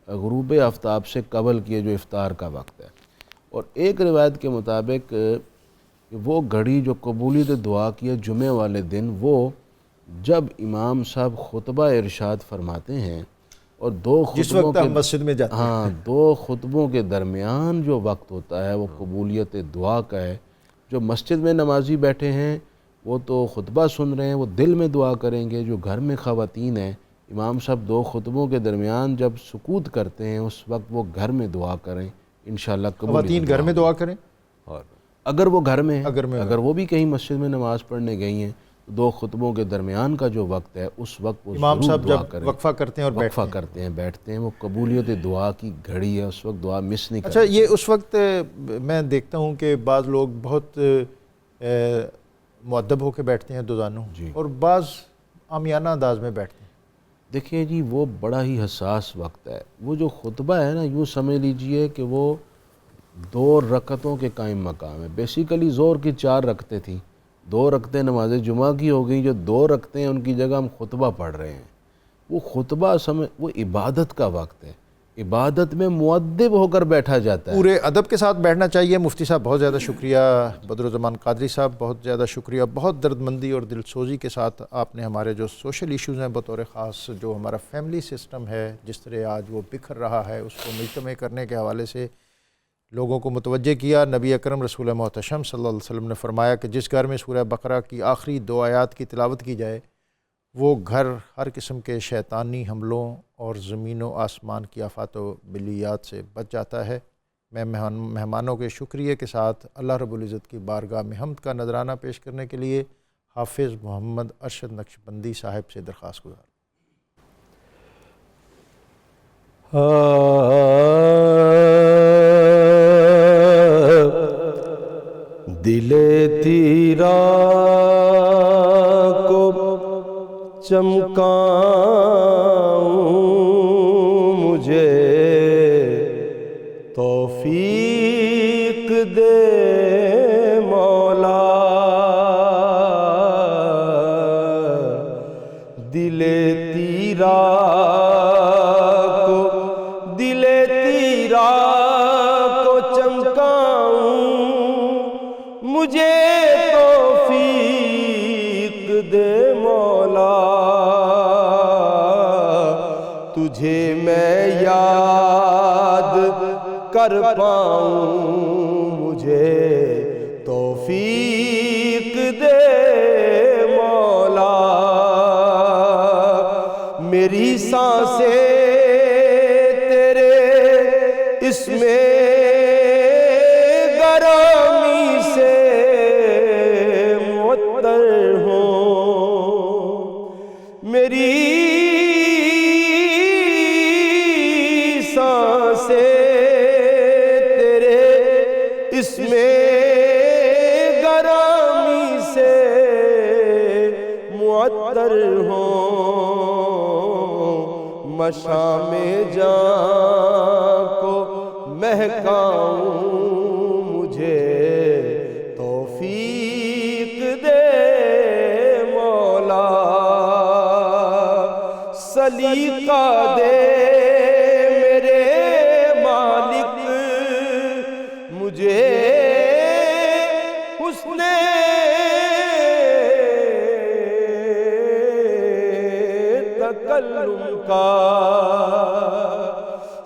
غروب آفتاب سے قبل کی جو افطار کا وقت ہے. اور ایک روایت کے مطابق وہ گھڑی جو قبولیت دعا کی ہے جمعے والے دن، وہ جب امام صاحب خطبہ ارشاد فرماتے ہیں اور جس وقت ہم مسجد میں جاتے ہیں، 2 خطبوں کے درمیان جو وقت ہوتا ہے وہ قبولیت دعا کا ہے. جو مسجد میں نمازی بیٹھے ہیں وہ تو خطبہ سن رہے ہیں، وہ دل میں دعا کریں گے. جو گھر میں خواتین ہیں، امام صاحب 2 خطبوں کے درمیان جب سکوت کرتے ہیں اس وقت وہ گھر میں دعا کریں انشاءاللہ قبول. خواتین گھر میں دعا کریں، اور اگر وہ گھر میں ہیں، اگر وہ بھی کہیں مسجد میں نماز پڑھنے گئی ہیں، 2 خطبوں کے درمیان کا جو وقت ہے اس وقت وہ امام ضرور صاحب دعا جب کریں. وقفہ کرتے ہیں اور بیٹھتے ہیں، وہ قبولیت دعا کی گھڑی ہے، اس وقت دعا مس نہیں کرتے. اچھا، یہ اس وقت میں دیکھتا ہوں کہ بعض لوگ بہت مؤدب ہو کے بیٹھتے ہیں دوزانوں، اور بعض عامیانہ انداز میں بیٹھتے ہیں. دیکھیں جی، وہ بڑا ہی حساس وقت ہے. وہ جو خطبہ ہے نا، یوں سمجھ لیجئے کہ وہ 2 رکعتوں کے قائم مقام ہے. بیسیکلی ظہر کی 4 رکعتیں تھیں، 2 رکعتیں نماز جمعہ کی ہو گئیں. جو 2 رکعتیں ان کی جگہ ہم خطبہ پڑھ رہے ہیں. وہ خطبہ وہ عبادت کا وقت ہے. عبادت میں مؤدب ہو کر بیٹھا جاتا ہے. پورے ادب کے ساتھ بیٹھنا چاہیے. مفتی صاحب بہت زیادہ شکریہ. بدرالزمان قادری صاحب بہت زیادہ شکریہ. بہت دردمندی اور دلسوزی کے ساتھ آپ نے ہمارے جو سوشل ایشوز ہیں، بطور خاص جو ہمارا فیملی سسٹم ہے جس طرح آج وہ بکھر رہا ہے، اس کو مجتمع کرنے کے حوالے سے لوگوں کو متوجہ کیا. نبی اکرم رسول محتشم صلی اللہ علیہ وسلم نے فرمایا کہ جس گھر میں سورہ بقرہ کی آخری 2 آیات کی تلاوت کی جائے وہ گھر ہر قسم کے شیطانی حملوں اور زمین و آسمان کی آفات و بلیات سے بچ جاتا ہے. میں مہمانوں کے شکریہ کے ساتھ اللہ رب العزت کی بارگاہ میں حمد کا نذرانہ پیش کرنے کے لیے حافظ محمد ارشد نقشبندی صاحب سے درخواست گزار. دل تیرا کو چمکاؤں مجھے توفیق دے مولا. دل تیرا کو چمکاؤں مجھے توفیق دے مولا. تجھے میں یاد کر پاؤں مجھے توفیق دے مولا. میری سانسیں تیرے اس میں گرامی سے معطر ہوں. میری معطر ہوں، مشام جان کو مہکاؤں، مجھے توفیق دے مولا، سلیقہ دے میرے مالک، مجھے حسن تکلم کا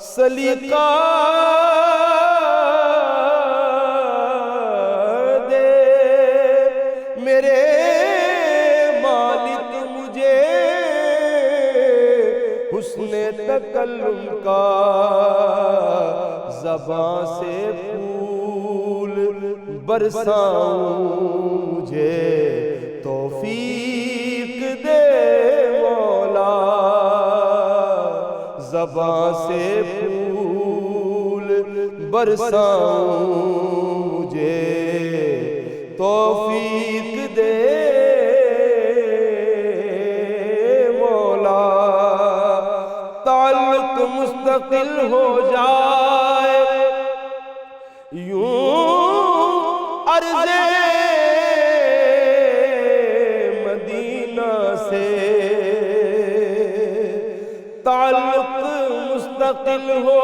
سلیقہ دے میرے مالک، مجھے حسن تکلم کا، زبان سے پھول برساؤں، مجھے توفیق دے مولا، زبان سے پھول برساؤں، مجھے توفیق دے مولا، تعلق مستقل ہو جائے یوں عرض مدینہ سے، تعلق مستقل ہو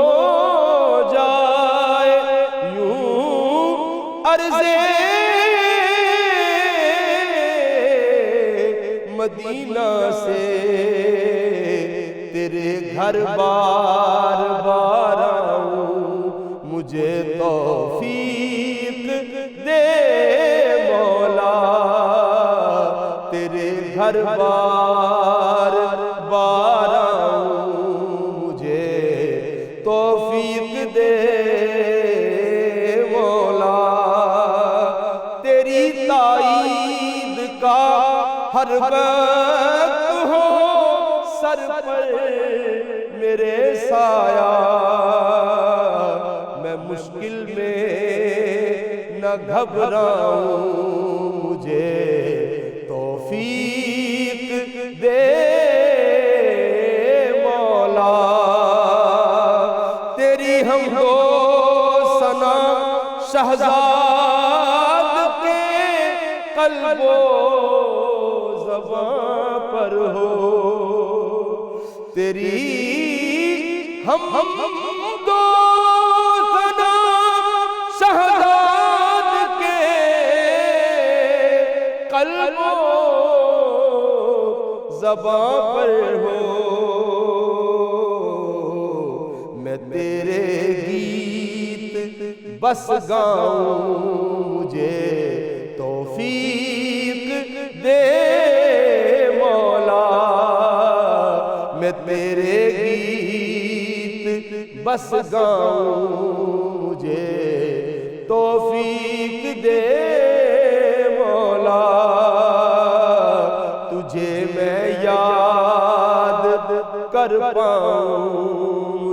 جائے یوں عرض مدینہ سے، تیرے گھر بار بار آؤں، مجھے توفیق دے مولا، تیرے گھر بار بار آؤں، مجھے توفیق دے مولا، تیری تائید کا ہر وقت ہو سر پر میرے سایہ، میں مشکل میں نہ گھبراؤں، مجھے توفیق دے مولا، تیری حمد و ثنا شہزاد کے قلب و زباں پر ہو، تیری حمد و ثنا شہزاد کے قلب و زباں پر ہو، میں تیرے گیت بس گاؤں، مجھے توفیق دے مولا، میں تیرے گیت بس گاؤں، مجھے توفیق دے مولا، تجھے میں یاد کر پاؤں،